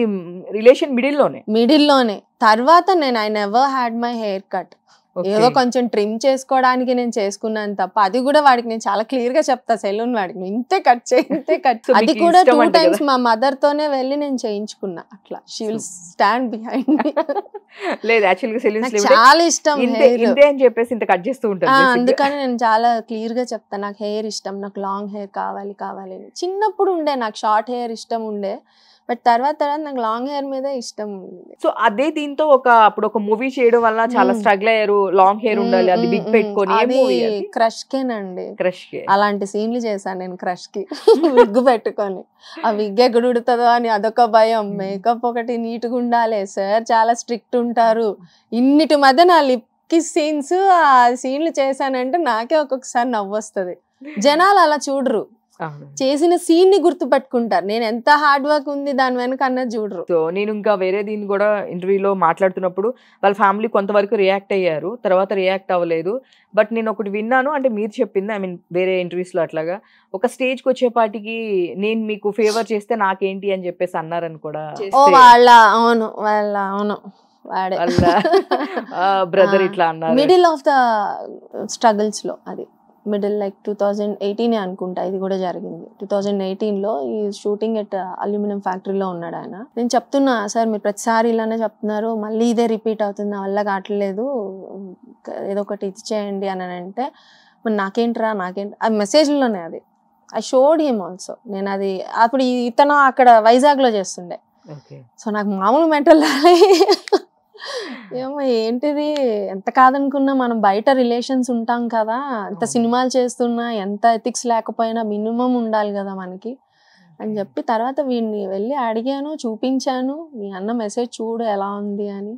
B: రిలేషన్ మిడిల్లోనే.
C: తర్వాత నేను I never had my hair cut. ఏదో కొంచెం ట్రిమ్ చేసుకోవడానికి నేను చేసుకున్నాను తప్ప, అది కూడా వాడికి నేను చాలా క్లియర్ గా చెప్తా, సెలూన్ వాడికి ఇంతే కట్ చేయి, ఇంతే కట్. అది కూడా 2 times మా మదర్ తోనే వెళ్ళి నేను చేయించుకున్నా. అట్లా she will stand behind me.
B: లేదు, యాక్చువల్గా సెలూన్స్
C: చాలా ఇష్టం
B: ఇంతే అని చెప్పేసి ఇంత కట్ చేస్తూ ఉంటాను.
C: అందుకని నేను చాలా క్లియర్ గా చెప్తా, నాకు హెయిర్ ఇష్టం, నాకు లాంగ్ హెయిర్ కావాలి అని. చిన్నప్పుడు ఉండే నాకు షార్ట్ హెయిర్ ఇష్టం ఉండే, బట్ తర్వాత నాకు లాంగ్ హెయిర్ మీద ఇష్టం ఉంది.
B: సో అదే దీంతో అప్పుడు ఒక మూవీ చేయడం వల్ల చాలా స్ట్రగుల్ అయ్యారు, లాంగ్ హెయిర్ ఉండాలి, అది బిగ్ పెట్టుకొని.
C: క్రష్ కేనండి,
B: క్రష్ కే అలాంటి
C: సీన్లు చేశాను నేను. క్రష్ కి విగ్ పెట్టుకొని, ఆ విగ్ ఎక్కడ ఉడుతుందో అని అదొక భయం. మేకప్ ఒకటి నీట్ గా ఉండాలి, సార్ చాలా స్ట్రిక్ట్ ఉంటారు. ఇన్నిటి మధ్య నా లిప్ కిస్ సీన్స్, ఆ సీన్లు చేశానంటే నాకే ఒక్కొక్కసారి నవ్వొస్తుంది. జనాలు అలా చూడరు, చేసిన సీన్ ని గుర్తు పెట్టుకుంటారు. నేను ఎంత హార్డ్ వర్క్ ఉంది దాని వెనక అన్నది చూడరు.
B: సో నేను ఇంకా వేరే దీన్ని కూడా ఇంటర్వ్యూలో మాట్లాడుతున్నప్పుడు వాళ్ళ ఫ్యామిలీ కొంతవరకు రియాక్ట్ అయ్యారు, తర్వాత రియాక్ట్ అవ్వలేదు. బట్ నేను ఒకటి విన్నాను, అంటే మీరు చెప్పింది, ఐ మీన్ వేరే ఇంటర్వ్యూస్ లో అట్లాగా ఒక స్టేజ్ కి వచ్చేపాటికి నేను మీకు ఫేవర్ చేస్తే నాకేంటి అని చెప్పేసి అన్నారని కూడా.
C: అవును వాడే
B: బ్రదర్ ఇట్లా అన్నారు.
C: మిడిల్ ఆఫ్ ద స్ట్రగుల్స్ లో, అది మిడిల్ లైక్ 2018 అనుకుంటా ఇది కూడా జరిగింది. 2018లో ఈ షూటింగ్ ఎట్ అల్యూమినియం ఫ్యాక్టరీలో ఉన్నాడు ఆయన. నేను చెప్తున్నా, సార్ మీరు ప్రతిసారి ఇలానే చెప్తున్నారు, మళ్ళీ ఇదే రిపీట్ అవుతుంది, నా వల్ల కావట్లేదు, ఏదో ఒకటి ఇది చేయండి అని అంటే, మరి నాకేంట్రా ఆ మెసేజ్లోనే అది ఐ షోడ్ హిమ్ ఆల్సో. నేను అది అప్పుడు ఇతను అక్కడ వైజాగ్లో చేస్తుండే. సో నాకు మామూలు మెంటల్ ఏమో ఏంటిది, ఎంత కాదనుకున్నా మనం బయట రిలేషన్స్ ఉంటాం కదా, ఎంత సినిమాలు చేస్తున్నా, ఎంత ఎథిక్స్ లేకపోయినా మినిమం ఉండాలి కదా మనకి. అని చెప్పి తర్వాత వీడిని వెళ్ళి అడిగాను, చూపించాను, మీ అన్న మెసేజ్ చూడు ఎలా ఉంది అని.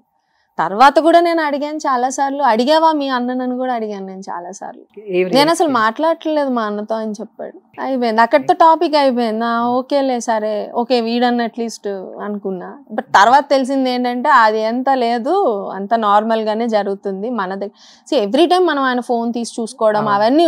C: తర్వాత కూడా నేను అడిగాను చాలా సార్లు. అడిగావా మీ అన్నని కూడా అడిగాను నేను చాలా సార్లు. నేను అసలు మాట్లాడట్లేదు మా అన్నతో అని చెప్పాడు. అయిపోయింది అక్కడితో టాపిక్ అయిపోయింది. ఓకేలే సరే ఓకే వీడన్న అట్లీస్ట్ అనుకున్నా. బట్ తర్వాత తెలిసింది ఏంటంటే అది ఎంత లేదు, అంత నార్మల్ గానే జరుగుతుంది మన దగ్గర. ఎవ్రీ టైం మనం ఆయన ఫోన్ తీసి చూసుకోవడం అవన్నీ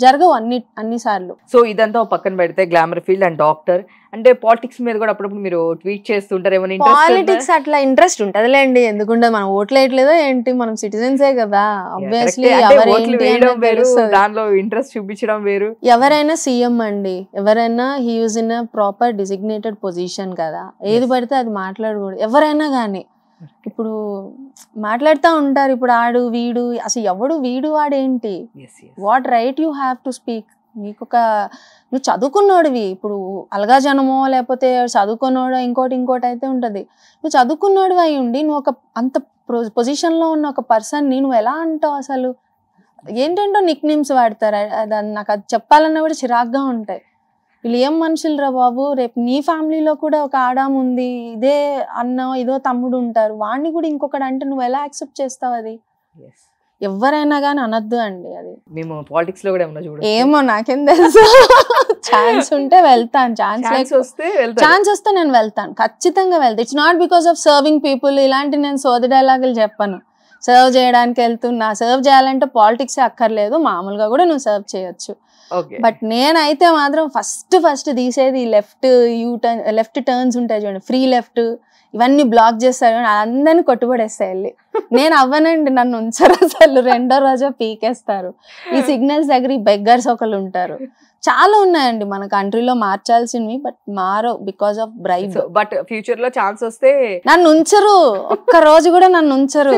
C: జరగవు అన్ని సార్లు.
B: సో ఇదంతా పక్కన పెడితే గ్లామర్ ఫీల్డ్ అండ్ డాక్టర్ అంటే పాలిటిక్స్ మీద కూడా అప్పుడప్పుడు మీరు ట్వీట్ చేస్తుంటారు. ఏమైనా
C: పాలిటిక్స్ అట్లా ఇంట్రెస్ట్ ఉంటదిలేండి, ఎందుకుంటే మనం ఓట్లు వేయట్లేదో ఏంటి, మనం సిటిజన్సే కదా. ఆబ్వియస్లీ
B: దానిలో ఇంట్రెస్ట్ చూపించడం వేరు.
C: ఎవరైనా సీఎం అండి, ఎవరైనా he use in proper designated position కదా, ఏది పడితే అది మాట్లాడకూడదు ఎవరైనా కానీ. ఇప్పుడు మాట్లాడుతూ ఉంటారు ఇప్పుడు ఆడు వీడు, అసలు ఎవడు వీడు వాడేంటి, what right you have to speak. నువ్వు చదువుకున్నోడివి, ఇప్పుడు అలగా జనమో లేకపోతే చదువుకున్నోడో ఇంకోటి అయితే ఉంటుంది. నువ్వు చదువుకున్నోడివి అయి ఉండి నువ్వు ఒక అంత పొజిషన్లో ఉన్న ఒక పర్సన్ని నువ్వు ఎలా అంటావు? అసలు ఏంటంటో నిక్ నేమ్స్ వాడతారు, నాకు అది చెప్పాలన్నా కూడా చిరాగ్గా ఉంటాయి. వీళ్ళు ఏం మనుషులు రా బాబు, రేపు నీ ఫ్యామిలీలో కూడా ఒక ఆడాము ఉంది, ఇదే అన్న ఇదో తమ్ముడు ఉంటారు, వాడిని కూడా ఇంకొకటి అంటే నువ్వు ఎలా యాక్సెప్ట్ చేస్తావు? అది ఎవరైనా కానీ అనొద్దు అండి. అది
B: మేము పాలిటిక్స్ లో కూడా ఏమన్నా చూడండి,
C: ఏమో నాకేం తెలుసు. ఛాన్స్ ఉంటే వెళ్తాను, ఛాన్స్ వస్తే నేను వెళ్తాను, ఖచ్చితంగా వెళ్తాను. It's not because of serving people, ఇలాంటి నేను సోది డైలాగులు చెప్పను. సర్వ్ చేయడానికి వెళ్తున్నా, సర్వ్ చేయాలంటే పాలిటిక్స్ అక్కర్లేదు, మామూలుగా కూడా నువ్వు సర్వ్ చేయొచ్చు. బట్ నేనైతే మాత్రం ఫస్ట్ తీసేది లెఫ్ట్ టర్న్స్ ఉంటాయి చూడండి, ఫ్రీ లెఫ్ట్, ఇవన్నీ బ్లాక్ చేస్తారు, అందరినీ కొట్టుబడేస్తాయి వెళ్ళి. నేను అవ్వనండి, నన్ను ఉంచరు అసలు. రెండో రోజు పీకేస్తారు. ఈ సిగ్నల్స్ దగ్గర ఈ బెగ్గర్స్ ఒకళ్ళు ఉంటారు. చాలా ఉన్నాయండి మన కంట్రీలో మార్చాల్సినవి, బట్ మారో because of bribe.
B: But future లో ఛాన్స్ వస్తే
C: నన్ను ఉంచరు, ఒక్క రోజు కూడా నన్ను ఉంచరు.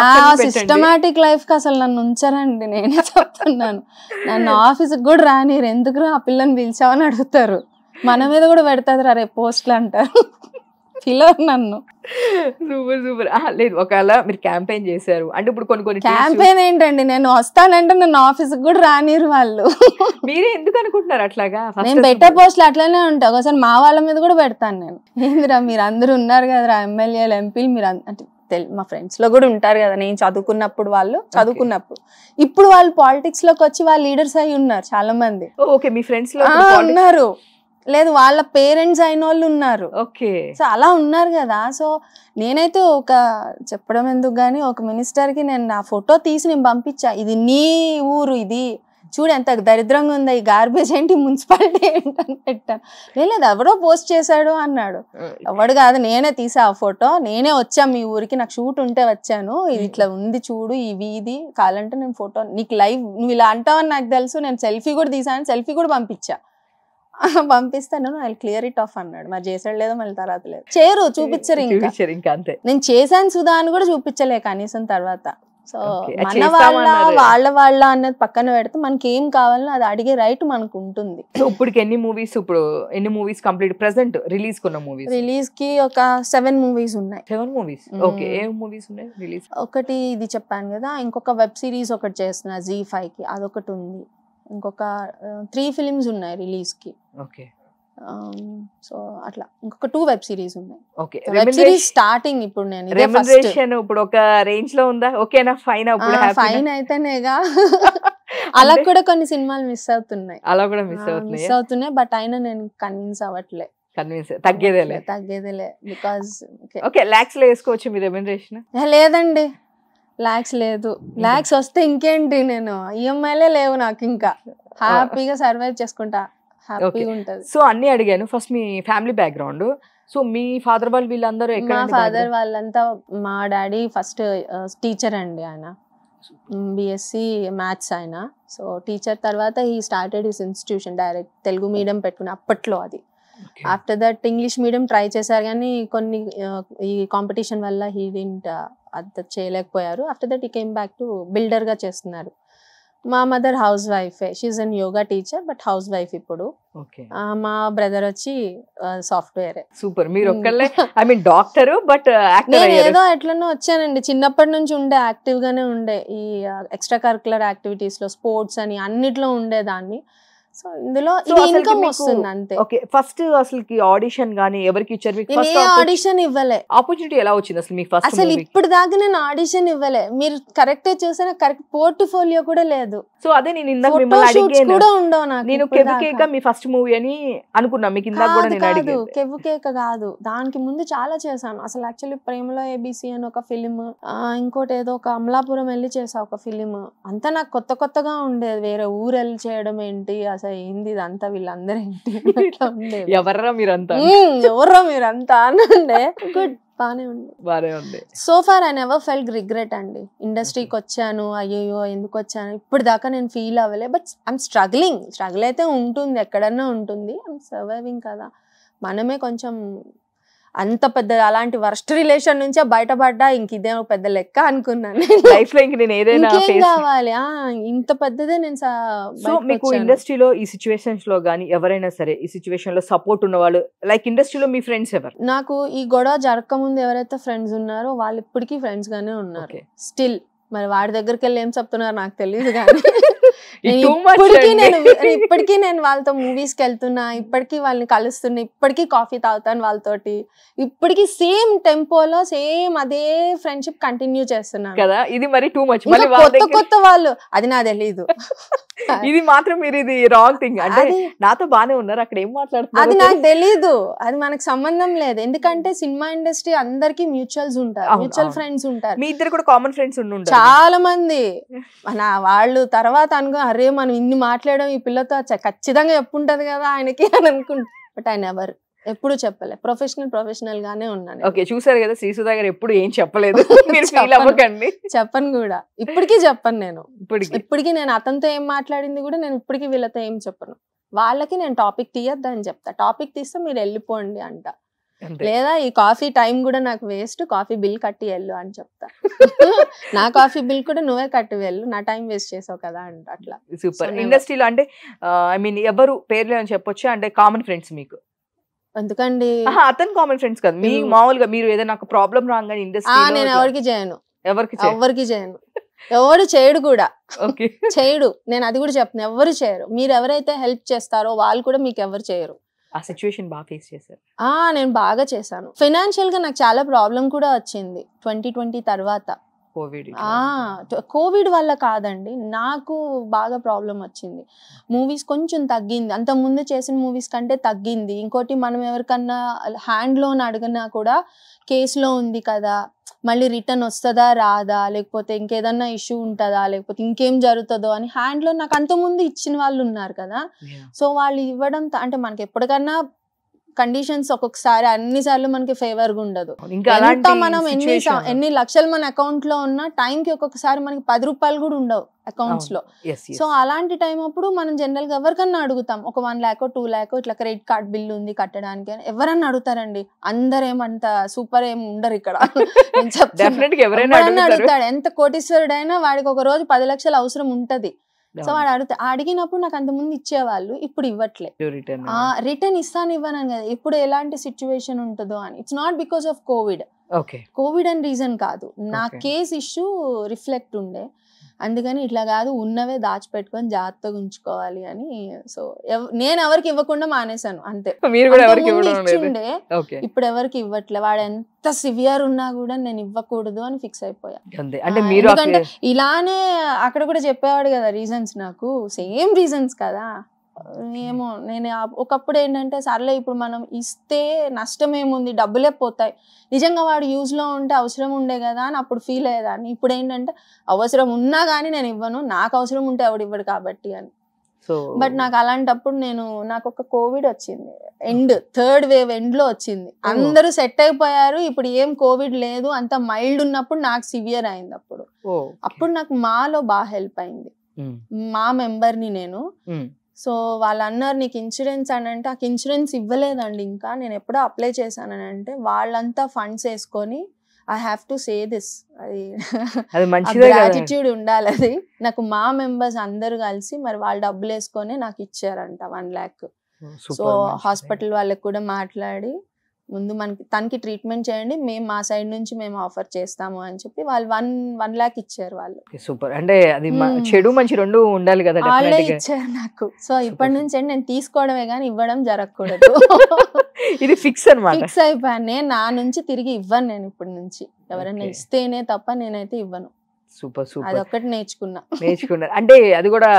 C: నా సిస్టమాటిక్ లైఫ్ కి అసలు నన్ను ఉంచరండి, నేనే చెప్తున్నాను. నన్ను ఆఫీస్కి కూడా రానిరు, ఎందుకు ఆ పిల్లని పిలిచావని అడుగుతారు. మన మీద కూడా పెడతారు రేపు పోస్ట్లు అంటారు. నన్ను
B: సూపర్. లేదు ఒకవేళ మీరు క్యాంపెయిన్ చేశారు అంటే ఇప్పుడు కొన్ని
C: క్యాంపెయిన్ ఏంటండి, నేను వస్తానంటే నన్ను ఆఫీస్కి కూడా రానిరు వాళ్ళు.
B: మీరే ఎందుకు అనుకుంటున్నారు అట్లాగా?
C: నేను పెట్టే పోస్టులు అట్లనే ఉంటాయి, ఒకసారి మా వాళ్ళ మీద కూడా పెడతాను నేను. ఏందిరా మీరు అందరూ ఉన్నారు కదరా ఎమ్మెల్యేలు ఎంపీలు, మీరు అంటే మా ఫ్రెండ్స్ లో కూడా ఉంటారు కదా, నేను చదువుకున్నప్పుడు ఇప్పుడు వాళ్ళు పాలిటిక్స్ లోకి వచ్చి వాళ్ళు లీడర్స్ అయి ఉన్నారు చాలా మంది.
B: ఓకే, మీ ఫ్రెండ్స్ లో
C: ఉన్నారు, లేదు వాళ్ళ పేరెంట్స్ అయిన వాళ్ళు ఉన్నారు.
B: ఓకే,
C: సో అలా ఉన్నారు కదా. సో నేనైతే ఒక చెప్పడం ఎందుకు కానీ ఒక మినిస్టర్కి నేను నా ఫోటో తీసి నేను పంపించా, ఇది నీ ఊరు, ఇది చూడు ఎంత దరిద్రంగా ఉందా, ఈ గార్బేజ్ ఏంటి, మున్సిపాలిటీ ఏంటని పెట్టాను. లేదు ఎవరో పోస్ట్ చేశాడు అన్నాడు. ఎవడు కాదు, నేనే తీసా ఆ ఫోటో, నేనే వచ్చా మీ ఊరికి, నాకు షూట్ ఉంటే వచ్చాను, ఇది ఇట్లా ఉంది చూడు, ఇది కావాలంటే నేను ఫోటో నీకు లైవ్, నువ్వు ఇలా అంటావని నాకు తెలుసు, నేను సెల్ఫీ కూడా తీసాను, సెల్ఫీ కూడా పంపించా. పంపిస్తాను, ఐ క్లియర్ ఇట్ ఆఫ్ అన్నాడు. మరి చేసాడు లేదో మళ్ళీ తర్వాత లేదు, చూపించరు ఇంకా అంతే. నేను చేశాను సుధా అని కూడా చూపించలే కనీసం తర్వాత. సో మన వాళ్ళ అన్నది పక్కన పెడితే మనకి ఏం కావాలో అది అడిగే రైట్ మనకు ఉంటుంది.
B: ఇప్పుడు ఎన్ని మూవీస్ కంప్లీట్ ప్రెసెంట్ రిలీజ్ కున్న మూవీస్?
C: రిలీజ్ కి ఒక 7 మూవీస్ ఉన్నాయి.
B: 7 మూవీస్? ఓకే, ఏ మూవీస్ ఉన్నాయి రిలీజ్?
C: ఒకటి ఇది చెప్పాను కదా, ఇంకొక వెబ్ సిరీస్ ఒకటి చేస్తున్నా ZEE5 కి, అదొకటి ఉంది. ఇంకొక 3 ఫిలిమ్స్ ఉన్నాయి రిలీజ్ కి.
B: ఓకే,
C: సో అట్లా ఇంకొక 2 వెబ్ సిరీస్ ఉన్నాయి.
B: ఓకే,
C: వెబ్ సిరీస్ స్టార్టింగ్ ఇప్పుడు నేను
B: రెమ్యునరేషన్ ఇప్పుడు ఒక రేంజ్ లో ఉందా? ఓకేనా, ఫైన్ ఇప్పుడు
C: ఫైన్ అయితేనేగా. అలా కూడా కొన్ని సినిమాలు మిస్ అవుతున్నాయి,
B: మిస్
C: అవుతున్నాయి. బట్ అయినా నేను కన్విన్స్ అవ్వట్లే,
B: తగ్గేదేలే
C: బికాజ్
B: ఓకే లాక్స్ లో వేసుకోవచ్చు మీ రెమ్యునరేషన్?
C: లేదండి, లాక్స్ లేదు. లాక్స్ వస్తే ఇంకేంటి, నేను ఈఎంఐలే లేవు నాకు, ఇంకా హ్యాపీగా సర్వైవ్ చేసుకుంటా, హ్యాపీగా ఉంటది.
B: సో అన్ని అడిగాను. ఫస్ట్ మీ ఫ్యామిలీ బ్యాక్గ్రౌండ్. సో మీ ఫాదర్ వాళ్ళు వీళ్ళందరూ?
C: మా ఫాదర్ వాళ్ళంతా, మా డాడీ ఫస్ట్ టీచర్ అండి, ఆయన బిఎస్సి మ్యాథ్స్ ఆయన. సో టీచర్ తర్వాత he started his institution, direct Telugu medium పెట్టుకుని అప్పట్లో. అది after that English medium try చేశారు కానీ కొన్ని ఈ కాంపిటీషన్ వల్ల హీ డింట్ అంత చేయలేకపోయారు. After that he came back to బిల్డర్గా చేస్తున్నారు. మా మదర్ హౌస్ వైఫే, she is an yoga teacher but house wife ఇప్పుడు. మా బ్రదర్ వచ్చి సాఫ్ట్వేర్.
B: సూపర్, మీరు ఒక్కళ్ళే ఐ మీన్ డాక్టర్ బట్
C: నేను ఏదో ఎట్లనో వచ్చానండి, చిన్నప్పటి నుంచి ఉండే యాక్టివ్ గానే ఉండే, ఈ ఎక్స్ట్రా కరికులర్ యాక్టివిటీస్ లో స్పోర్ట్స్ అని అన్నిట్లో ఉండేదాన్ని. సో ఇందులో ఇది ఇన్కమ్ వస్తుంది అంతే.
B: ఓకే, ఫస్ట్ అసలు ఆడిషన్ గానీ ఎవరికి ఇచ్చారు మీకు?
C: నేను ఏ ఆడిషన్ ఇవ్వలే.
B: ఆపర్చునిటీ ఎలా వచ్చింది అసలు మీకు ఫస్ట్?
C: అసలు ఇప్పుడు దాకా నేను ఆడిషన్ ఇవ్వలే. మీరు కరెక్ట్ చూసారా, కరెక్ట్ పోర్ట్ఫోలియో కూడా లేదు.
B: సో అదే నేను ఇందాక మిమ్మల్ని అడిగాను
C: కూడా ఉండవు నాకు.
B: నేను కెవ్వుకేక మీ ఫస్ట్ మూవీ అని అనుకున్నా, మీకు ఇందాక కూడా నేను అడిగాను.
C: కెవ్వుకేక కాదు, దానికి ముందు చాలా చేశాను. అసలు యాక్చువల్లీ ప్రేమలో ఏబిసి అని ఒక ఫిలిం, ఇంకోటి ఏదో ఒక అమలాపురం వెళ్ళి చేసా ఒక ఫిలిం. అంతా నాకు కొత్త కొత్తగా ఉండేది. వేరే ఊరు వెళ్ళి చేయడం ఏంటి, అసలు ఏంది ఇదంతా, వీళ్ళందరూ ఏంటి ఇట్లా ఉండేది.
B: ఎవర్రా మీరంతా,
C: ఎవర్రా మీరంతా అని ఉండే. గుడ్, బానే ఉంది. So far I never felt regret అండి. ఇండస్ట్రీకి వచ్చాను, అయ్యో ఎందుకు వచ్చాను ఇప్పుడు దాకా నేను ఫీల్ అవ్వలే. బట్ ఐఎమ్ స్ట్రగుల్ అయితే ఉంటుంది, ఎక్కడన్నా ఉంటుంది. ఐఎమ్ సర్వైవింగ్ కదా. మనమే కొంచెం అంత పెద్ద అలాంటి వర్స్ట్ రిలేషన్ నుంచే బయటపడ్డా ఇంక ఇదే పెద్ద లెక్క అనుకున్నాను
B: లైఫ్ లో. ఇంక నేను ఏదైనా
C: కావాలి ఇంత పెద్దదే నేను.
B: సో మీకు ఇండస్ట్రీలో ఈ సిచ్యువేషన్స్ లో గానీ ఎవరైనా సరే ఈ సిచ్యువేషన్ లో సపోర్ట్ ఉన్న వాళ్ళు, లైక్ ఇండస్ట్రీలో మీ ఫ్రెండ్స్ ఎవరు?
C: నాకు ఈ గొడవ జరగక ముందు ఎవరైతే ఫ్రెండ్స్ ఉన్నారో వాళ్ళు ఇప్పటికీ ఫ్రెండ్స్ గానే ఉన్నారు స్టిల్. మరి వాడి దగ్గరికి వెళ్ళి ఏం చెప్తున్నారు నాకు తెలియదు కానీ ఇప్పటికీ నేను వాళ్ళతో మూవీస్కి వెళ్తున్నా, ఇప్పటికీ వాళ్ళని కలుస్తున్నా, ఇప్పటికీ కాఫీ తాగుతాను వాళ్ళతోటి, ఇప్పటికీ సేమ్ టెంపోలో సేమ్ అదే ఫ్రెండ్షిప్ కంటిన్యూ చేస్తున్నాను
B: కదా. ఇది మరి టూ మచ్.
C: కొత్త వాళ్ళు అది నాకు తెలీదు.
B: ఇది మాత్రం మీరు ఇది రాంగ్ థింగ్. అంటే నాతో బానే ఉన్నారు, అక్కడ ఏం మాట్లాడుతున్నారు
C: అది నాకు తెలీదు. అది మనకు సంబంధం లేదు. ఎందుకంటే సినిమా ఇండస్ట్రీ అందరికి మ్యూచువల్స్ ఉంటారు, మ్యూచువల్ ఫ్రెండ్స్ ఉంటారు.
B: మీ ఇద్దరు కూడా కామన్ ఫ్రెండ్స్ ఉంటారు
C: చాలా మంది. వాళ్ళు తర్వాత అనుకో అరే మనం ఇన్ని మాట్లాడడం ఈ పిల్లతో ఖచ్చితంగా చెప్పుంటది కదా ఆయనకి అని అనుకుంటా. బట్ ఆయన ఎవరు ఎప్పుడు చెప్పలే. ప్రొఫెషనల్ గానే ఉన్నాను.
B: ఓకే, చూసారు కదా శ్రీసుధా గారు ఎప్పుడు ఏం చెప్పలేదు. మీరు ఫీల్ అవ్వకండి.
C: చెప్పను కూడా, ఇప్పటికీ చెప్పను నేను. ఇప్పటికీ నేను అతనితో ఏం మాట్లాడింది కూడా నేను ఇప్పటికీ వీళ్ళతో ఏం చెప్పను. వాళ్ళకి నేను టాపిక్ తీయొద్దని చెప్తా. టాపిక్ తీస్తే మీరు వెళ్ళిపోండి అంట. లేదా ఈ కాఫీ టైం కూడా నాకు వేస్ట్, కాఫీ బిల్ కట్టి వెళ్ళు అని చెప్తా. నా కాఫీ బిల్ కూడా నువ్వే కట్టి వెళ్ళు, నా టైం వేస్ట్ చేసావు కదా అంట. అట్లా
B: సూపర్. ఇండస్ట్రీలో అంటే ఐ మీన్ ఎవరు పేర్లు అని చెప్పొచ్చు అంటే కామన్ ఫ్రెండ్స్ మీకు?
C: ఎందుకండి
B: అతను కామన్ ఫ్రెండ్స్ కదా, మీ మామూలుగా మీరు ఏదైనా ప్రాబ్లం రాగానే ఇండస్ట్రీ
C: నేను ఎవరికి చేయను,
B: ఎవరికి
C: చేయను. ఎవరు చేయడు కూడా, చేయడు. నేను అది కూడా చెప్తాను, ఎవరు చేయరు. మీరు ఎవరైతే హెల్ప్ చేస్తారో వాళ్ళు కూడా మీకు ఎవరు చేయరు.
B: ఆ సిచ్యువేషన్ బాగా ఫేస్ చేశారు?
C: నేను బాగా చేశాను. ఫైనాన్షియల్ గా నాకు చాలా ప్రాబ్లం కూడా వచ్చింది 2020 తర్వాత. కోవిడ్ వల్ల కాదండి, నాకు బాగా ప్రాబ్లం వచ్చింది. మూవీస్ కొంచెం తగ్గింది, అంత ముందు చేసిన మూవీస్ కంటే తగ్గింది. ఇంకోటి మనం ఎవరికన్నా హ్యాండ్ లోన్ అడిగినా కూడా కేసులో ఉంది కదా, మళ్ళీ రిటర్న్ వస్తుందా రాదా, లేకపోతే ఇంకేదన్నా ఇష్యూ ఉంటుందా, లేకపోతే ఇంకేం జరుగుతుందో అని హ్యాండ్ లోన్ నాకు అంతకుముందు ఇచ్చిన వాళ్ళు ఉన్నారు కదా. సో వాళ్ళు ఇవ్వడం అంటే మనకి ఎప్పటికన్నా కండిషన్స్ ఒక్కొక్కసారి అన్నిసార్లు మనకి ఫేవర్ గా ఉండదు. ఎంత మనం ఎన్ని లక్షలు మన అకౌంట్ లో ఉన్నా టైం కి ఒక్కొక్కసారి మనకి 10 రూపాయలు కూడా ఉండవు అకౌంట్స్ లో. సో అలాంటి టైం అప్పుడు మనం జనరల్ గా ఎవరికన్నా అడుగుతాం, ఒక 1 lakh 2 lakh ఇట్లా క్రెడిట్ కార్డ్ బిల్ ఉంది కట్టడానికి అని ఎవరన్నా అడుగుతారండి. అందరు ఏమంత సూపర్ ఏం ఉండరు ఇక్కడ. అడుగుతాడు, ఎంత కోటీశ్వరుడైనా వాడికి ఒక రోజు 10 లక్షలు అవసరం ఉంటది. సో వాడు అడిగినప్పుడు నాకు అంత ముందు ఇచ్చేవాళ్ళు, ఇప్పుడు ఇవ్వట్లే. రిటర్న్ ఇస్తాను ఇవ్వను కదా, ఇప్పుడు ఎలాంటి సిచ్యువేషన్ ఉంటుందో అని. It's not because of Covid అని రీజన్ కాదు, నా కేస్ ఇష్యూ రిఫ్లెక్ట్ ఉండే. అందుకని ఇట్లా కాదు, ఉన్నవే దాచిపెట్టుకొని జాగ్రత్తగా ఉంచుకోవాలి అని. సో నేను ఎవరికి ఇవ్వకుండా మానేశాను అంతే. ఇచ్చిండే, ఇప్పుడు ఎవరికి ఇవ్వట్లే. వాడు ఎంత సివియర్ ఉన్నా కూడా నేను ఇవ్వకూడదు అని ఫిక్స్ అయిపోయా. ఎందుకంటే ఇలానే అక్కడ కూడా చెప్పేవాడు కదా రీజన్స్, నాకు సేమ్ రీజన్స్ కదా. ఏమో నేను ఒకప్పుడు ఏంటంటే సర్లే ఇప్పుడు మనం ఇస్తే నష్టం ఏముంది, డబ్బులే పోతాయి, నిజంగా వాడు యూజ్ లో ఉంటే అవసరం ఉండే కదా అని అప్పుడు ఫీల్ అయ్యేదాన్ని. ఇప్పుడు ఏంటంటే అవసరం ఉన్నా కానీ నేను ఇవ్వను, నాకు అవసరం ఉంటే ఎవడు ఇవ్వడు కాబట్టి అని. బట్ నాకు అలాంటప్పుడు నాకు ఒక కోవిడ్ వచ్చింది, థర్డ్ వేవ్ ఎండ్ లో వచ్చింది. అందరూ సెట్ అయిపోయారు, ఇప్పుడు ఏం కోవిడ్ లేదు, అంత మైల్డ్ ఉన్నప్పుడు నాకు సివియర్ అయింది. అప్పుడు నాకు మాలో బాగా హెల్ప్ అయింది, మా మెంబర్ని నేను. సో వాళ్ళు అన్నారు నీకు ఇన్సూరెన్స్ అని అంటే, ఆ ఇన్సూరెన్స్ ఇవ్వలేదండి ఇంకా, నేను ఎప్పుడో అప్లై చేశానని అంటే వాళ్ళంతా ఫండ్స్ వేసుకొని, I have to say this, అది గ్రాటిట్యూడ్ ఉండాలి. అది నాకు మా మెంబర్స్ అందరు కలిసి మరి వాళ్ళు డబ్బులు వేసుకొని నాకు ఇచ్చారంట 1 lakh. సో హాస్పిటల్ వాళ్ళకి కూడా మాట్లాడి ముందు తనకి ట్రీట్మెంట్ చేయండి, మేము మా సైడ్ నుంచి మేము ఆఫర్ చేస్తాము అని చెప్పి వాళ్ళు 1 lakh ఇచ్చారు వాళ్ళు.
B: సూపర్. అంటే అది చెడు మంచి రెండు ఉండాలి కదా.
C: వాళ్ళే ఇచ్చారు నాకు. సో ఇప్పటి నుంచి నేను తీసుకోవడమే కానీ ఇవ్వడం జరగకూడదు.
B: ఇది ఫిక్స్ అన్నమాట.
C: ఫిక్స్ అయిపోయాను నేను. నా నుంచి తిరిగి ఇవ్వను నేను ఇప్పటి నుంచి. ఎవరైనా ఇస్తేనే తప్ప నేనైతే ఇవ్వను.
B: Super super.
C: అదొక్కటి నేర్చుకున్నారు.
B: అంటే అది కూడా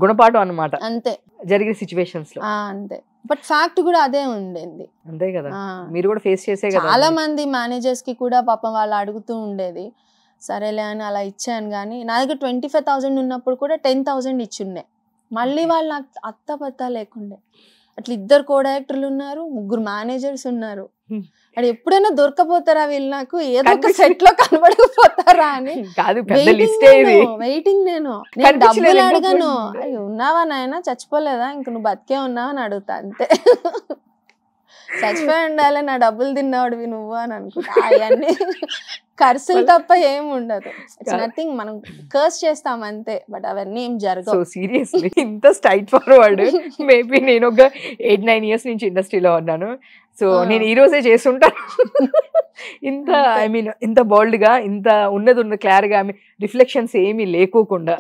B: గుణపాఠం అన్నమాట
C: అంతే జరిగే
B: సిచ్యువేషన్స్ లో.
C: అంతే. బట్ ఫ్యాక్ట్ కూడా అదే ఉండేది.
B: అంతే కదా, మీరు కూడా ఫేస్ చేసే కదా.
C: చాలా మంది మేనేజర్స్ కి కూడా పాపం వాళ్ళు అడుగుతూ ఉండేది. సరేలే అని అలా ఇచ్చాను. కానీ నా దగ్గర 25,000 ఉన్నప్పుడు కూడా 10,000 ఇచ్చిండే. మళ్ళీ వాళ్ళు నాకు అత్తపత్తా లేకుండే. అట్లా 2 కో-డైరెక్టర్లు ఉన్నారు, 3 మేనేజర్స్ ఉన్నారు. అది ఎప్పుడైనా దొరకపోతారా వీళ్ళు నాకు, ఏదో ఒక సెట్ లో కనబడకపోతారా అని వెయిటింగ్. నేను డబ్బులు అడగను. ఉన్నావా నాయన, చచ్చిపోలేదా, ఇంక నువ్వు బతికే ఉన్నావా అని అడుగుతా అంతే. చచ్చిపోయి ఉండాలి, నా డబ్బులు తిన్నావుడివి నువ్వు అని అనుకుంటా. అవన్నీ ఖర్చులు తప్ప ఏం ఉండదు. It's nothing. మనం కర్స్ చేస్తాం అంతే, బట్ అవన్నీ ఏం జరగవు.
B: సీరియస్లీ ఇంత స్ట్రైట్ ఫార్వర్డ్. మేబీ నేను ఒక 8-9 years నుంచి ఇండస్ట్రీలో ఉన్నాను. సో నేను ఈ రోజే చేస్తుంటాను. ఇంత ఐ మీన్ ఇంత బోల్డ్ గా, ఇంత ఉన్నది క్లియర్ గా, రిఫ్లెక్షన్స్ ఏమీ లేకోకుండా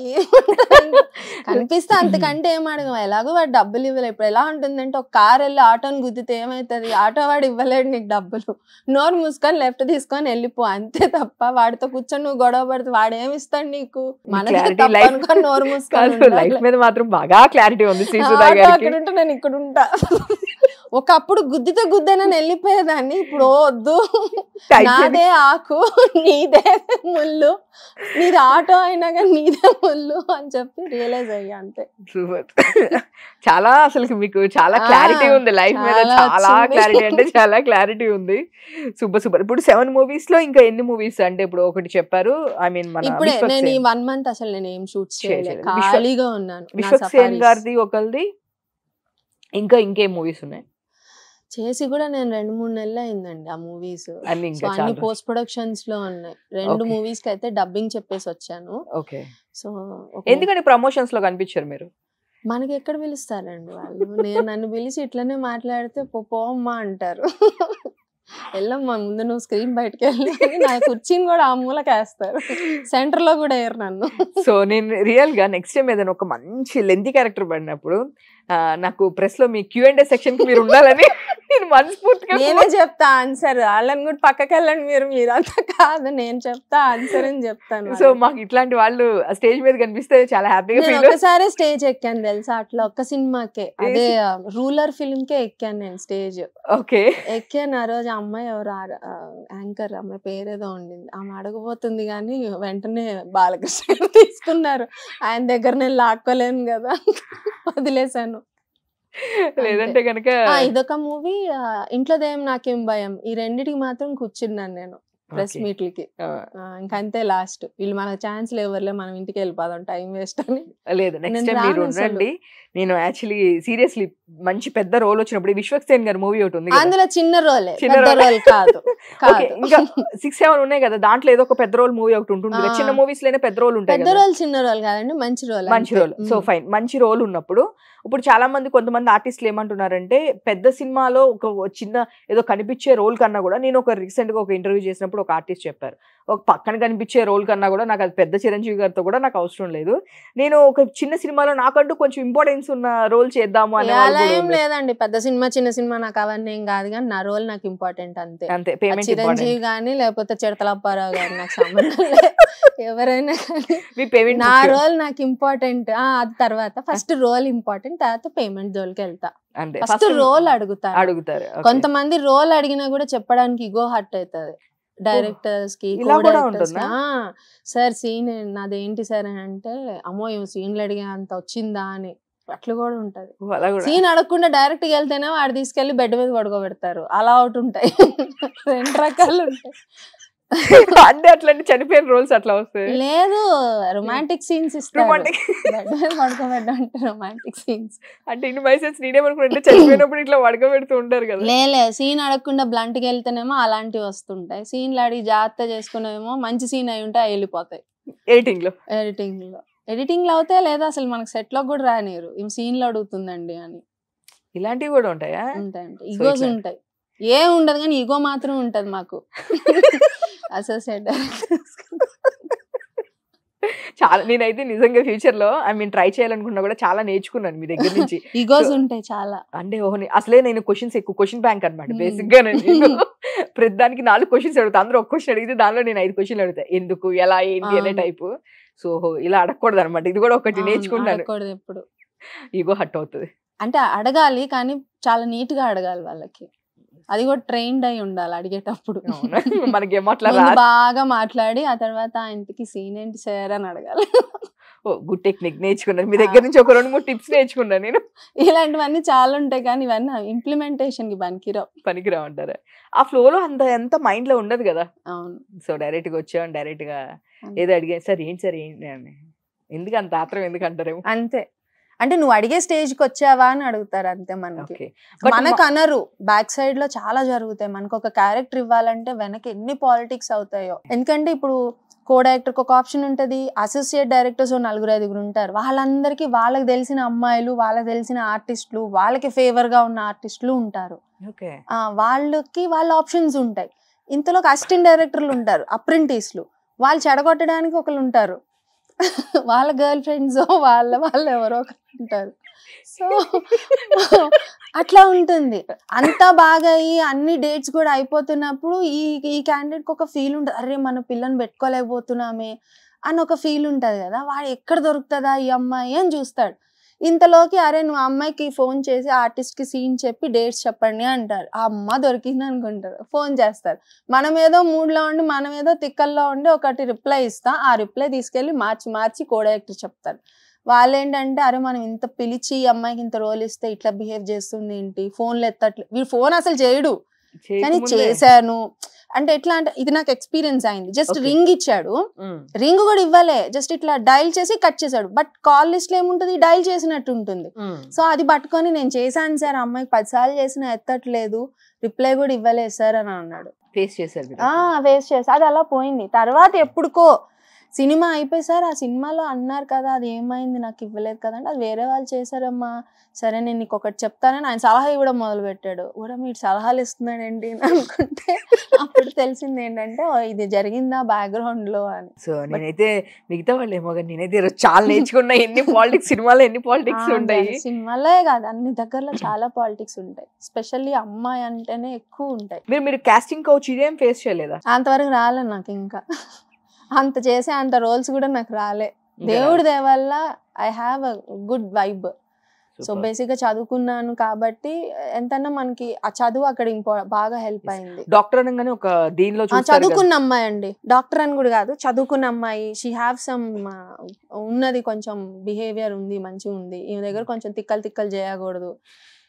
C: కనిపిస్తే అంతకంటే ఏం అడగం. ఎలాగో వాడు డబ్బులు ఇవ్వలేదు. ఇప్పుడు ఎలా ఉంటుందంటే, ఒక కార్ వెళ్ళి ఆటోని గుద్దితే ఏమవుతుంది, ఆటో వాడు ఇవ్వలేడు నీకు డబ్బులు, నోరు మూసుకొని లెఫ్ట్ తీసుకొని వెళ్ళిపో అంతే తప్ప వాడితో కూర్చొని నువ్వు గొడవ పడితే వాడు ఏమి ఇస్తాడు నీకు. మనకి నోరు మూసుకొని
B: లైఫ్ మీద మాత్రం బాగా క్లారిటీ ఉంది.
C: అక్కడ ఉంటే నేను ఇక్కడ ఉంటా. ఒకప్పుడు గుద్దితే గుద్దనని వెళ్ళిపోయేదాన్ని, ఇప్పుడు వద్దు, నాదే ఆకు నీదే ముళ్ళు, నీది ఆటో అయినా కానీ నీదే ముళ్ళు అని చెప్పి రియలైజ్ అయ్యా అంతే.
B: చాలా అసలు మీకు చాలా క్లారిటీ ఉంది లైఫ్ మీద. చాలా క్లారిటీ అంటే చాలా క్లారిటీ ఉంది. Super super. ఇప్పుడు 7 movies లో ఇంకా ఎన్ని మూవీస్ అంటే ఇప్పుడు ఒకటి చెప్పారు. ఐ మీన్
C: ఇప్పుడే నేను ఈ 1 month అసలు నేను ఏం షూట్ చేయలేదు, ఖాళీగా ఉన్నాను.
B: విశ్వక్సేన్ గారిది ఒకరిది, ఇంకా ఇంకేం మూవీస్ ఉన్నాయి
C: చేసి కూడా నేను 2-3 నెలలు అయిందండి ఆ మూవీస్. అన్ని పోస్ట్ ప్రొడక్షన్స్ లో ఉన్నాయి. 2 movies కి అయితే డబ్బింగ్ చెప్పేసి వచ్చాను.
B: ఓకే.
C: సో
B: ఎందుకంటే ప్రమోషన్స్ లో కనిపించారు మీరు.
C: మనకి ఎక్కడ పిలుస్తారండి వాళ్ళు. నన్ను పిలిచి ఇట్లనే మాట్లాడితే పోమ్మా అంటారు. వెళ్ళమ్మా ముందు నువ్వు స్క్రీన్ బయటకు వెళ్ళి, నా కుర్చీని కూడా ఆ మూలకి వేస్తారు, సెంటర్ లో కూడా వేయరు నన్ను.
B: సో నేను రియల్ గా నెక్స్ట్ టైం ఏదైనా ఒక మంచి లెంతీ క్యారెక్టర్ పడినప్పుడు నాకు ప్రెస్ లో మీ Q&A సెక్షన్ కి మీరు ఉండాలని నేను మనస్ఫూర్తిగా
C: నేనే చెప్తా ఆన్సర్. వాళ్ళని కూడా పక్కకి వెళ్ళండి మీరు అంతా కాదు, నేను చెప్తా ఆన్సర్ అని చెప్తాను.
B: సో మాకు ఇట్లాంటి వాళ్ళు స్టేజ్ మీద కనిపిస్తే చాలా హ్యాపీగా.
C: ఒకసారి స్టేజ్ ఎక్కాను తెలుసా, అట్లా ఒక్క సినిమాకే, అదే రూలర్ ఫిల్మ్ కే ఎక్కాను నేను స్టేజ్.
B: ఓకే.
C: ఎక్కాను. ఆ రోజు అమ్మాయి ఎవరు యాంకర్ అమ్మాయి పేరేదో ఉండింది, ఆమె అడగబోతుంది కానీ వెంటనే బాలకృష్ణ తీసుకున్నారు. ఆయన దగ్గర నేను లాక్కోలేను కదా, వదిలేసాను.
B: లేదంటే కనుక
C: ఇదొక మూవీ, ఇంట్లో దయ్యం నాకేం భయం, ఈ రెండిటికి మాత్రం కూర్చున్నాను నేను ప్రెస్ మీట్లకి. ఇంకంతే లాస్ట్, వీళ్ళు మనకు ఛాన్స్ లేవర్లే, మనం ఇంటికి వెళ్ళిపోదాం, టైం వేస్ట్ అని.
B: లేదు నెక్స్ట్ టైం మీరు ఉండండి. నేను యాక్చువల్లీ సీరియస్లీ మంచి పెద్ద రోల్ వచ్చినప్పుడు విశ్వక్సేన్ గారి మూవీ ఒకటి ఉంది,
C: అందులో చిన్న రోల్ కాదు.
B: ఇంకా 6-7 ఉన్నాయి కదా, దాంట్లో ఏదో ఒక పెద్ద రోల్ మూవీ ఒకటి ఉంటుంది. చిన్న మూవీస్ లోనే పెద్ద రోల్ ఉంటాయి.
C: పెద్ద రోల్ చిన్న రోల్ కాదండి, మంచి రోల్.
B: సో ఫైన్, మంచి రోల్ ఉన్నప్పుడు ఇప్పుడు చాలా మంది కొంతమంది ఆర్టిస్టులు ఏమంటున్నారంటే, పెద్ద సినిమాలో ఒక చిన్న ఏదో కనిపించే రోల్ కన్నా కూడా, నేను ఒక రీసెంట్ గా ఒక ఇంటర్వ్యూ చేసినప్పుడు ఒక ఆర్టిస్ట్ చెప్పారు, ఒక పక్కన కనిపించే రోల్ కన్నా కూడా నాకు అది పెద్ద చిరంజీవి గారితో కూడా నాకు అవసరం లేదు, నేను ఒక చిన్న సినిమాలో నాకంటూ కొంచెం ఇంపార్టెన్స్ ఉన్న రోల్ చేద్దాము అని.
C: అలా ఏం లేదండి, పెద్ద సినిమా చిన్న సినిమా నాకు అవన్నీ ఏం కాదు, కానీ నా రోల్ నాకు ఇంపార్టెంట్ అంతే. చిరంజీవి గానీ లేకపోతే చిడతలప్పారావు గారు నాకు సంబంధం లేదు, ఎవరైనా కానీ నా రోల్ నాకు ఇంపార్టెంట్. అది తర్వాత ఫస్ట్ రోల్ ఇంపార్టెంట్, తర్వాత పేమెంట్ జోలికి వెళ్తా. ఫస్ట్ రోల్ అడుగుతారు. కొంతమంది రోల్ అడిగినా కూడా చెప్పడానికి ఇగో హర్ట్ అవుతుంది డైరెక్టర్స్ కి. సార్ సీన్ నాదేంటి సార్ అని అంటే, అమ్మో సీన్లు అడిగే అంత వచ్చిందా అని అట్లా కూడా ఉంటది. సీన్ అడగకుండా డైరెక్ట్ గా వెళ్తేనే వాడు తీసుకెళ్లి బెడ్ మీద పడుకోబెడతారు. అలా ఒకటి ఉంటాయి, 2 రకాలు ఉంటాయి.
B: అంటే అట్లాంటి చనిపోయిన రోల్స్ అట్లా వస్తాయి.
C: లేదు, రొమాంటిక్ సీన్స్ ఇస్తారు, పడుకోబెట్టంటే రొమాంటిక్ సీన్స్.
B: అంటే ఇన్ని మైసెన్స్ నేనేమనుకుంటే చనిపోయినప్పుడు ఇట్లా పడుకోబెడుతూ ఉంటారు కదా.
C: లే సీన్ అడగకుండా బ్లంట్ కి వెళ్తేనేమో అలాంటివి వస్తుంటాయి. సీన్లు అడిగి జాగ్రత్త చేసుకునేమో మంచి సీన్ అయి ఉంటే వెళ్ళిపోతాయి. ఎడిటింగ్ లో అవుతాయి, లేదా అసలు మనకు సెట్ లో కూడా రానిరు, ఈ సీన్ లో అడుగుతుందండి అని.
B: ఇలాంటివి కూడా ఉంటాయా?
C: ఉంటాయండి, ఈగోస్ ఉంటాయి. ఏం ఉండదు కానీ ఈగో మాత్రం ఉంటది మాకు అసోసియేట్ డైరెక్టర్స్.
B: చాలా నేనైతే నిజంగా ఫ్యూచర్ లో ట్రై చేయాలనుకున్నా కూడా చాలా నేర్చుకున్నాను మీ దగ్గర నుంచి.
C: ఈగోస్ ఉంటాయి చాలా.
B: అంటే అసలే నేను క్వశ్చన్ బ్యాంక్ అనమాట బేసిక్ గా. నేను ప్రతిదానికి 4 క్వశ్చన్స్ అడుగుతా, అందరూ ఒక క్వశ్చన్ అడిగితే దానిలో నేను 5 క్వశ్చన్లు అడుగుతా, ఎందుకు ఎలా ఏంటి అనే టైపు. సో ఇలా అడగకూడదు అనమాట, ఇది కూడా ఒకటి నేర్చుకుంటాను.
C: ఎప్పుడు
B: ఈగో హట్ అవుతుంది
C: అంటే అడగాలి కానీ చాలా నీట్ గా అడగాలి వాళ్ళకి, అది కూడా ట్రైన్డ్ అయి ఉండాలి అడిగేటప్పుడు.
B: మనకి
C: బాగా మాట్లాడి ఆ తర్వాత ఇంటికి సీన్ ఏంటి సార్ అని అడగాలి.
B: గుడ్ టెక్నిక్ నేర్చుకున్నాను మీ దగ్గర నుంచి, ఒక 2-3 టిప్స్ నేర్చుకున్నాను నేను.
C: ఇలాంటివన్నీ చాలా ఉంటాయి కానీ ఇవన్నీ ఇంప్లిమెంటేషన్ కి పనికిరావు
B: అంటారా? ఆ ఫ్లోలో ఎంత మైండ్ లో ఉండదు కదా.
C: అవును.
B: సో డైరెక్ట్ గా వచ్చాను, డైరెక్ట్ గా ఏదో అడిగా, సార్ ఏంటి అని. ఎందుకు అంత ఆత్రం ఎందుకు అంటారేమో.
C: అంతే, అంటే నువ్వు అడిగే స్టేజ్ కి వచ్చావా అని అడుగుతారు అంతే. మనకి మనకు అనరు, బ్యాక్ సైడ్ లో చాలా జరుగుతాయి. మనకు ఒక క్యారెక్టర్ ఇవ్వాలంటే వెనక ఎన్ని పాలిటిక్స్ అవుతాయో. ఎందుకంటే ఇప్పుడు కో డైరెక్టర్ ఒక ఆప్షన్ ఉంటది, అసోసియేట్ డైరెక్టర్స్ 4-5 ఉంటారు. వాళ్ళందరికీ వాళ్ళకి తెలిసిన అమ్మాయిలు, వాళ్ళకి తెలిసిన ఆర్టిస్టులు, వాళ్ళకి ఫేవర్ గా ఉన్న ఆర్టిస్టులు ఉంటారు. వాళ్ళకి వాళ్ళ ఆప్షన్స్ ఉంటాయి. ఇంతలోకి అసిస్టెంట్ డైరెక్టర్లు ఉంటారు, అప్రెంటిస్లు, వాళ్ళు చెడగొట్టడానికి ఒకళ్ళు ఉంటారు, వాళ్ళ గర్ల్ ఫ్రెండ్స్ వాళ్ళ ఎవరో ఉంటారు. సో అట్లా ఉంటుంది. అంతా బాగా అయ్యి అన్ని డేట్స్ కూడా అయిపోతున్నప్పుడు ఈ క్యాండిడేట్కి ఒక ఫీల్ ఉంటుంది, అరే మన పిల్లని పెట్టుకోలేకపోతున్నామే అని ఒక ఫీల్ ఉంటుంది కదా. వాడు ఎక్కడ దొరుకుతుందా ఈ అమ్మాయి అని చూస్తాడు. ఇంతలోకి అరే నువ్వు అమ్మాయికి ఫోన్ చేసి ఆర్టిస్ట్కి సీన్ చెప్పి డేట్స్ చెప్పండి అంటారు. ఆ అమ్మ దొరికింది అనుకుంటారు, ఫోన్ చేస్తారు. మనం ఏదో మూడ్లో ఉండి, మనం ఏదో తిక్కల్లో ఉండి ఒకటి రిప్లై ఇస్తాం, ఆ రిప్లై తీసుకెళ్ళి మార్చి కో డైరెక్టర్ చెప్తారు. వాళ్ళు ఏంటంటే అరే మనం ఇంత పిలిచి ఈ అమ్మాయికి ఇంత రోల్ ఇస్తే ఇట్లా బిహేవ్ చేస్తుంది ఏంటి, ఫోన్లు ఎత్తట్లేదు, వీడు ఫోన్ అసలు చేయడు కానీ చేశాను అంటే ఎట్లా అంటే ఇది నాకు ఎక్స్పీరియన్స్ అయింది. జస్ట్ రింగ్ ఇచ్చాడు, రింగ్ కూడా ఇవ్వలే, జస్ట్ ఇట్లా డైల్ చేసి కట్ చేశాడు. బట్ కాల్ లిస్ట్ లో ఏముంటుంది, డైల్ చేసినట్టు ఉంటుంది. సో అది పట్టుకొని నేను చేశాను సార్, అమ్మాయికి 10 సార్లు చేసినా ఎత్తట్లేదు, రిప్లై కూడా ఇవ్వలేదు సార్ అని అన్నాడు.
B: ఫేస్ చేశారు.
C: అది అలా పోయింది. తర్వాత ఎప్పుడుకో సినిమా అయిపోయి సార్ ఆ సినిమాలో అన్నారు కదా అది ఏమైంది నాకు ఇవ్వలేదు కదా అంటే, అది వేరే వాళ్ళు చేశారమ్మా, సరే నేను నీకు ఒకటి చెప్తానని ఆయన సలహా ఇవ్వడం మొదలు పెట్టాడు. కూడా మీరు సలహాలు ఇస్తున్నాడండి అనుకుంటే అప్పుడు తెలిసింది ఏంటంటే ఇది జరిగిందా బ్యాక్గ్రౌండ్ లో అని.
B: సో నేనైతే మిగతా వాళ్ళు ఏమో కానీ నేనైతే చాలా నేర్చుకున్నా. ఎన్ని పాలిటిక్స్ సినిమాలో ఎన్ని పాలిటిక్స్ ఉంటాయి.
C: సినిమాలే కాదు అన్ని దగ్గరలో చాలా పాలిటిక్స్ ఉంటాయి, స్పెషల్లీ అమ్మాయి అంటేనే ఎక్కువ ఉంటాయి.
B: మీరు కాస్టింగ్ కౌచ్ ఇదేం ఫేస్ చేయలేదా?
C: అంతవరకు రాలే నాకు, ఇంకా అంత చేసే అంత రోల్స్ కూడా నాకు రాలే. దేవుడి దయ వల్ల I have a good vibe. So basic గా చదువుకున్నాను కాబట్టి ఎంతన్నా మనకి ఆ చదువు అక్కడ బాగా హెల్ప్ అయింది.
B: డాక్టర్ అనగానే ఒక దీనిలో
C: చదువుకున్న అమ్మాయి అండి, డాక్టర్ అని కూడా కాదు, చదువుకున్న అమ్మాయి. షీ హ్యావ్ సమ్ ఉన్నది, కొంచెం బిహేవియర్ ఉంది, మంచిగా ఉంది. ఈమె దగ్గర కొంచెం తిక్కలు చేయకూడదు.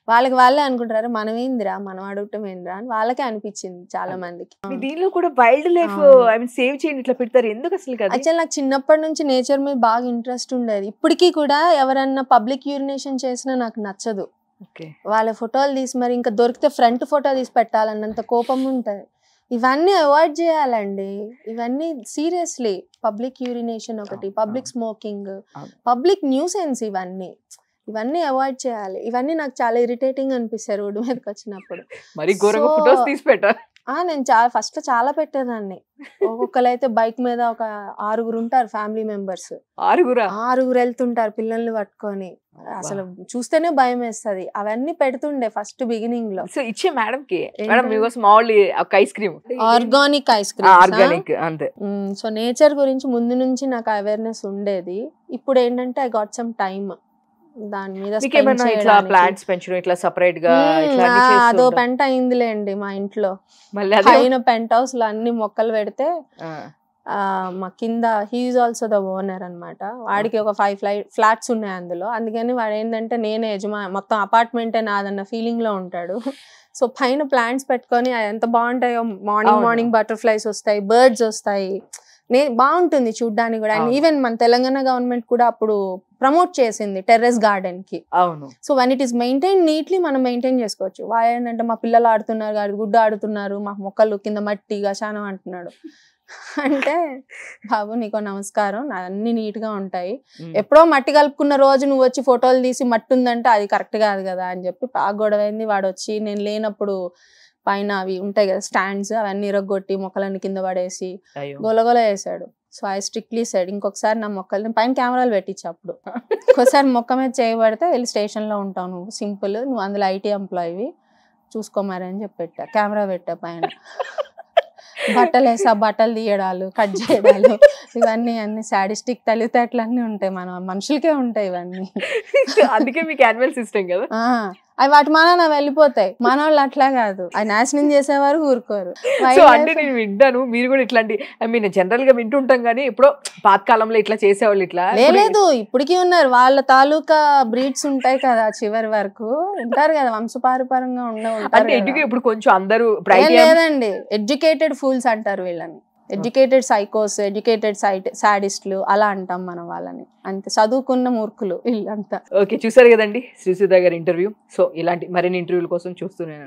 C: వాళ్ళే అనుకుంటారు మనం ఏందిరా, మనం అడగటం ఏందిరా అని వాళ్ళకే అనిపించింది చాలా మందికి.
B: దీనిలో కూడా వైల్డ్ లైఫ్ సేవ్ చేయండి ఇట్లా పెడతారు ఎందుకు అసలు?
C: యాక్చువల్ నాకు చిన్నప్పటి నుంచి నేచర్ మీద బాగా ఇంట్రెస్ట్ ఉండేది. ఇప్పటికీ కూడా ఎవరన్నా పబ్లిక్ యూరినేషన్ చేసినా నాకు నచ్చదు. వాళ్ళ ఫోటోలు తీసి మరి ఇంకా దొరికితే ఫ్రంట్ ఫోటో తీసి పెట్టాలన్నంత కోపం ఉంటది. ఇవన్నీ అవాయిడ్ చేయాలండి, ఇవన్నీ సీరియస్లీ. పబ్లిక్ యూరినేషన్ ఒకటి, పబ్లిక్ స్మోకింగ్, పబ్లిక్ న్యూసెన్స్, ఇవన్నీ అవాయిడ్ చేయాలి. ఇవన్నీ నాకు చాలా ఇరిటేటింగ్ అనిపిస్తాయి రోడ్డు మీదకి వచ్చినప్పుడు. నేను ఫస్ట్ చాలా పెట్టేదాన్ని. ఒక్కొక్కరైతే బైక్ మీద ఒక 6 ఉంటారు ఫ్యామిలీ మెంబర్స్, 6 వెళ్తుంటారు పిల్లల్ని పట్టుకొని. అసలు చూస్తేనే భయం వేస్తుంది. అవన్నీ పెడుతుండే ఫస్ట్ బిగినింగ్ లో.
B: సో ఇచ్చే మేడం కి small ice cream,
C: organic ice cream. So nature గురించి ముందు నుంచి నాకు అవేర్నెస్ ఉండేది. ఇప్పుడు ఏంటంటే ఐ గాట్ సమ్ టైమ్ దాని మీద.
B: ప్లాంట్స్ పెంచడం ఇట్లా సెపరేట్ గా
C: అదో పెంట అయిందిలేండి మా ఇంట్లో. పైన పెంట్ హౌస్ లో అన్ని మొక్కలు పెడితే మా కింద హీఈస్ ఆల్సో ద ఓనర్ అనమాట. వాడికి ఒక 5 ఫ్లాట్స్ ఉన్నాయి అందులో. అందుకని వాడు ఏంటంటే నేనే మొత్తం అపార్ట్మెంటే నాదన్న ఫీలింగ్ లో ఉంటాడు. సో పైన ప్లాంట్స్ పెట్టుకొని ఎంత బాగుంటాయో, మార్నింగ్ బటర్ఫ్లైస్ వస్తాయి, బర్డ్స్ వస్తాయి, బాగుంటుంది చూడ్డానికి కూడా. అండ్ ఈవెన్ మన తెలంగాణ గవర్నమెంట్ కూడా అప్పుడు ప్రమోట్ చేసింది టెర్రస్ గార్డెన్ కి. So one it is maintain neatly మనం మెయింటైన్ చేసుకోవచ్చు. వాడు ఏంటంటే మా పిల్లలు ఆడుతున్నారు, గుడ్డ ఆడుతున్నారు, మా మొక్కలు కింద మట్టి గశానం అంటున్నాడు. అంటే బాబు నీకో నమస్కారం, అన్ని నీట్ గా ఉంటాయి. ఎప్పుడో మట్టి కలుపుకున్న రోజు నువ్వు వచ్చి ఫోటోలు తీసి మట్టి ఉందంటే అది కరెక్ట్ కాదు కదా అని చెప్పి గొడవైంది. వాడు వచ్చి నేను లేనప్పుడు పైన అవి ఉంటాయి కదా స్టాండ్స్, అవన్నీ ఇరగొట్టి మొక్కలన్నీ కింద పడేసి
B: అయ్యో
C: గొలగొల వేసాడు. సో ఐ స్ట్రిక్ట్లీ సైడ్ ఇంకొకసారి నా మొక్కల్ని పైన కెమెరాలు పెట్టించు. అప్పుడు ఒకసారి మొక్క మీద చేయబడితే వెళ్ళి స్టేషన్లో ఉంటావు నువ్వు, సింపుల్, నువ్వు అందులో ఐటీ ఎంప్లాయీవి చూసుకోమని అని చెప్పి పెట్టా, కెమెరా పెట్టా పైన. బట్టలు వేసా, బట్టలు తీయడాలు, కట్ చేయడాలు, ఇవన్నీ అన్ని సాడిస్టిక్ తెలివితేటలు అన్నీ ఉంటాయి, మన మనుషులకే ఉంటాయి ఇవన్నీ.
B: అందుకే మీకు యాన్యువల్ సిస్టమ్ కదా.
C: అవి వాటి మన వెళ్ళిపోతాయి, మన వాళ్ళు అట్లా కాదు, అవి నాశనం చేసేవారు ఊరుకోరు.
B: సో అంటే నేను వింటాను, మీరు కూడా ఇట్లాంటి ఐ మీన్ జనరల్ గా వింటుంటాం కానీ ఎప్పుడో పాతకాలంలో ఇట్లా చేసేవాళ్ళు ఇట్లా
C: లేదు, ఇప్పటికీ ఉన్నారు. వాళ్ళ తాలూకా బ్రీడ్స్ ఉంటాయి కదా, చివరి వరకు ఉంటారు కదా, వంశపారపరంగా
B: అంటే ఇప్పుడు కొంచెం అందరూ
C: లేదండి, ఎడ్యుకేటెడ్ ఫూల్స్ అంటారు వీళ్ళని, ఎడ్యుకేటెడ్ సైకోస్, ఎడ్యుకేటెడ్ సాడిస్టులు అలా అంటాం మనం వాళ్ళని, అంతే, చదువుకున్న మూర్ఖులు వీళ్ళంతా.
B: ఓకే, చూసారు కదండి శ్రీసుధా గారి ఇంటర్వ్యూ. సో ఇలాంటి మరిన్ని ఇంటర్వ్యూల కోసం చూస్తూనే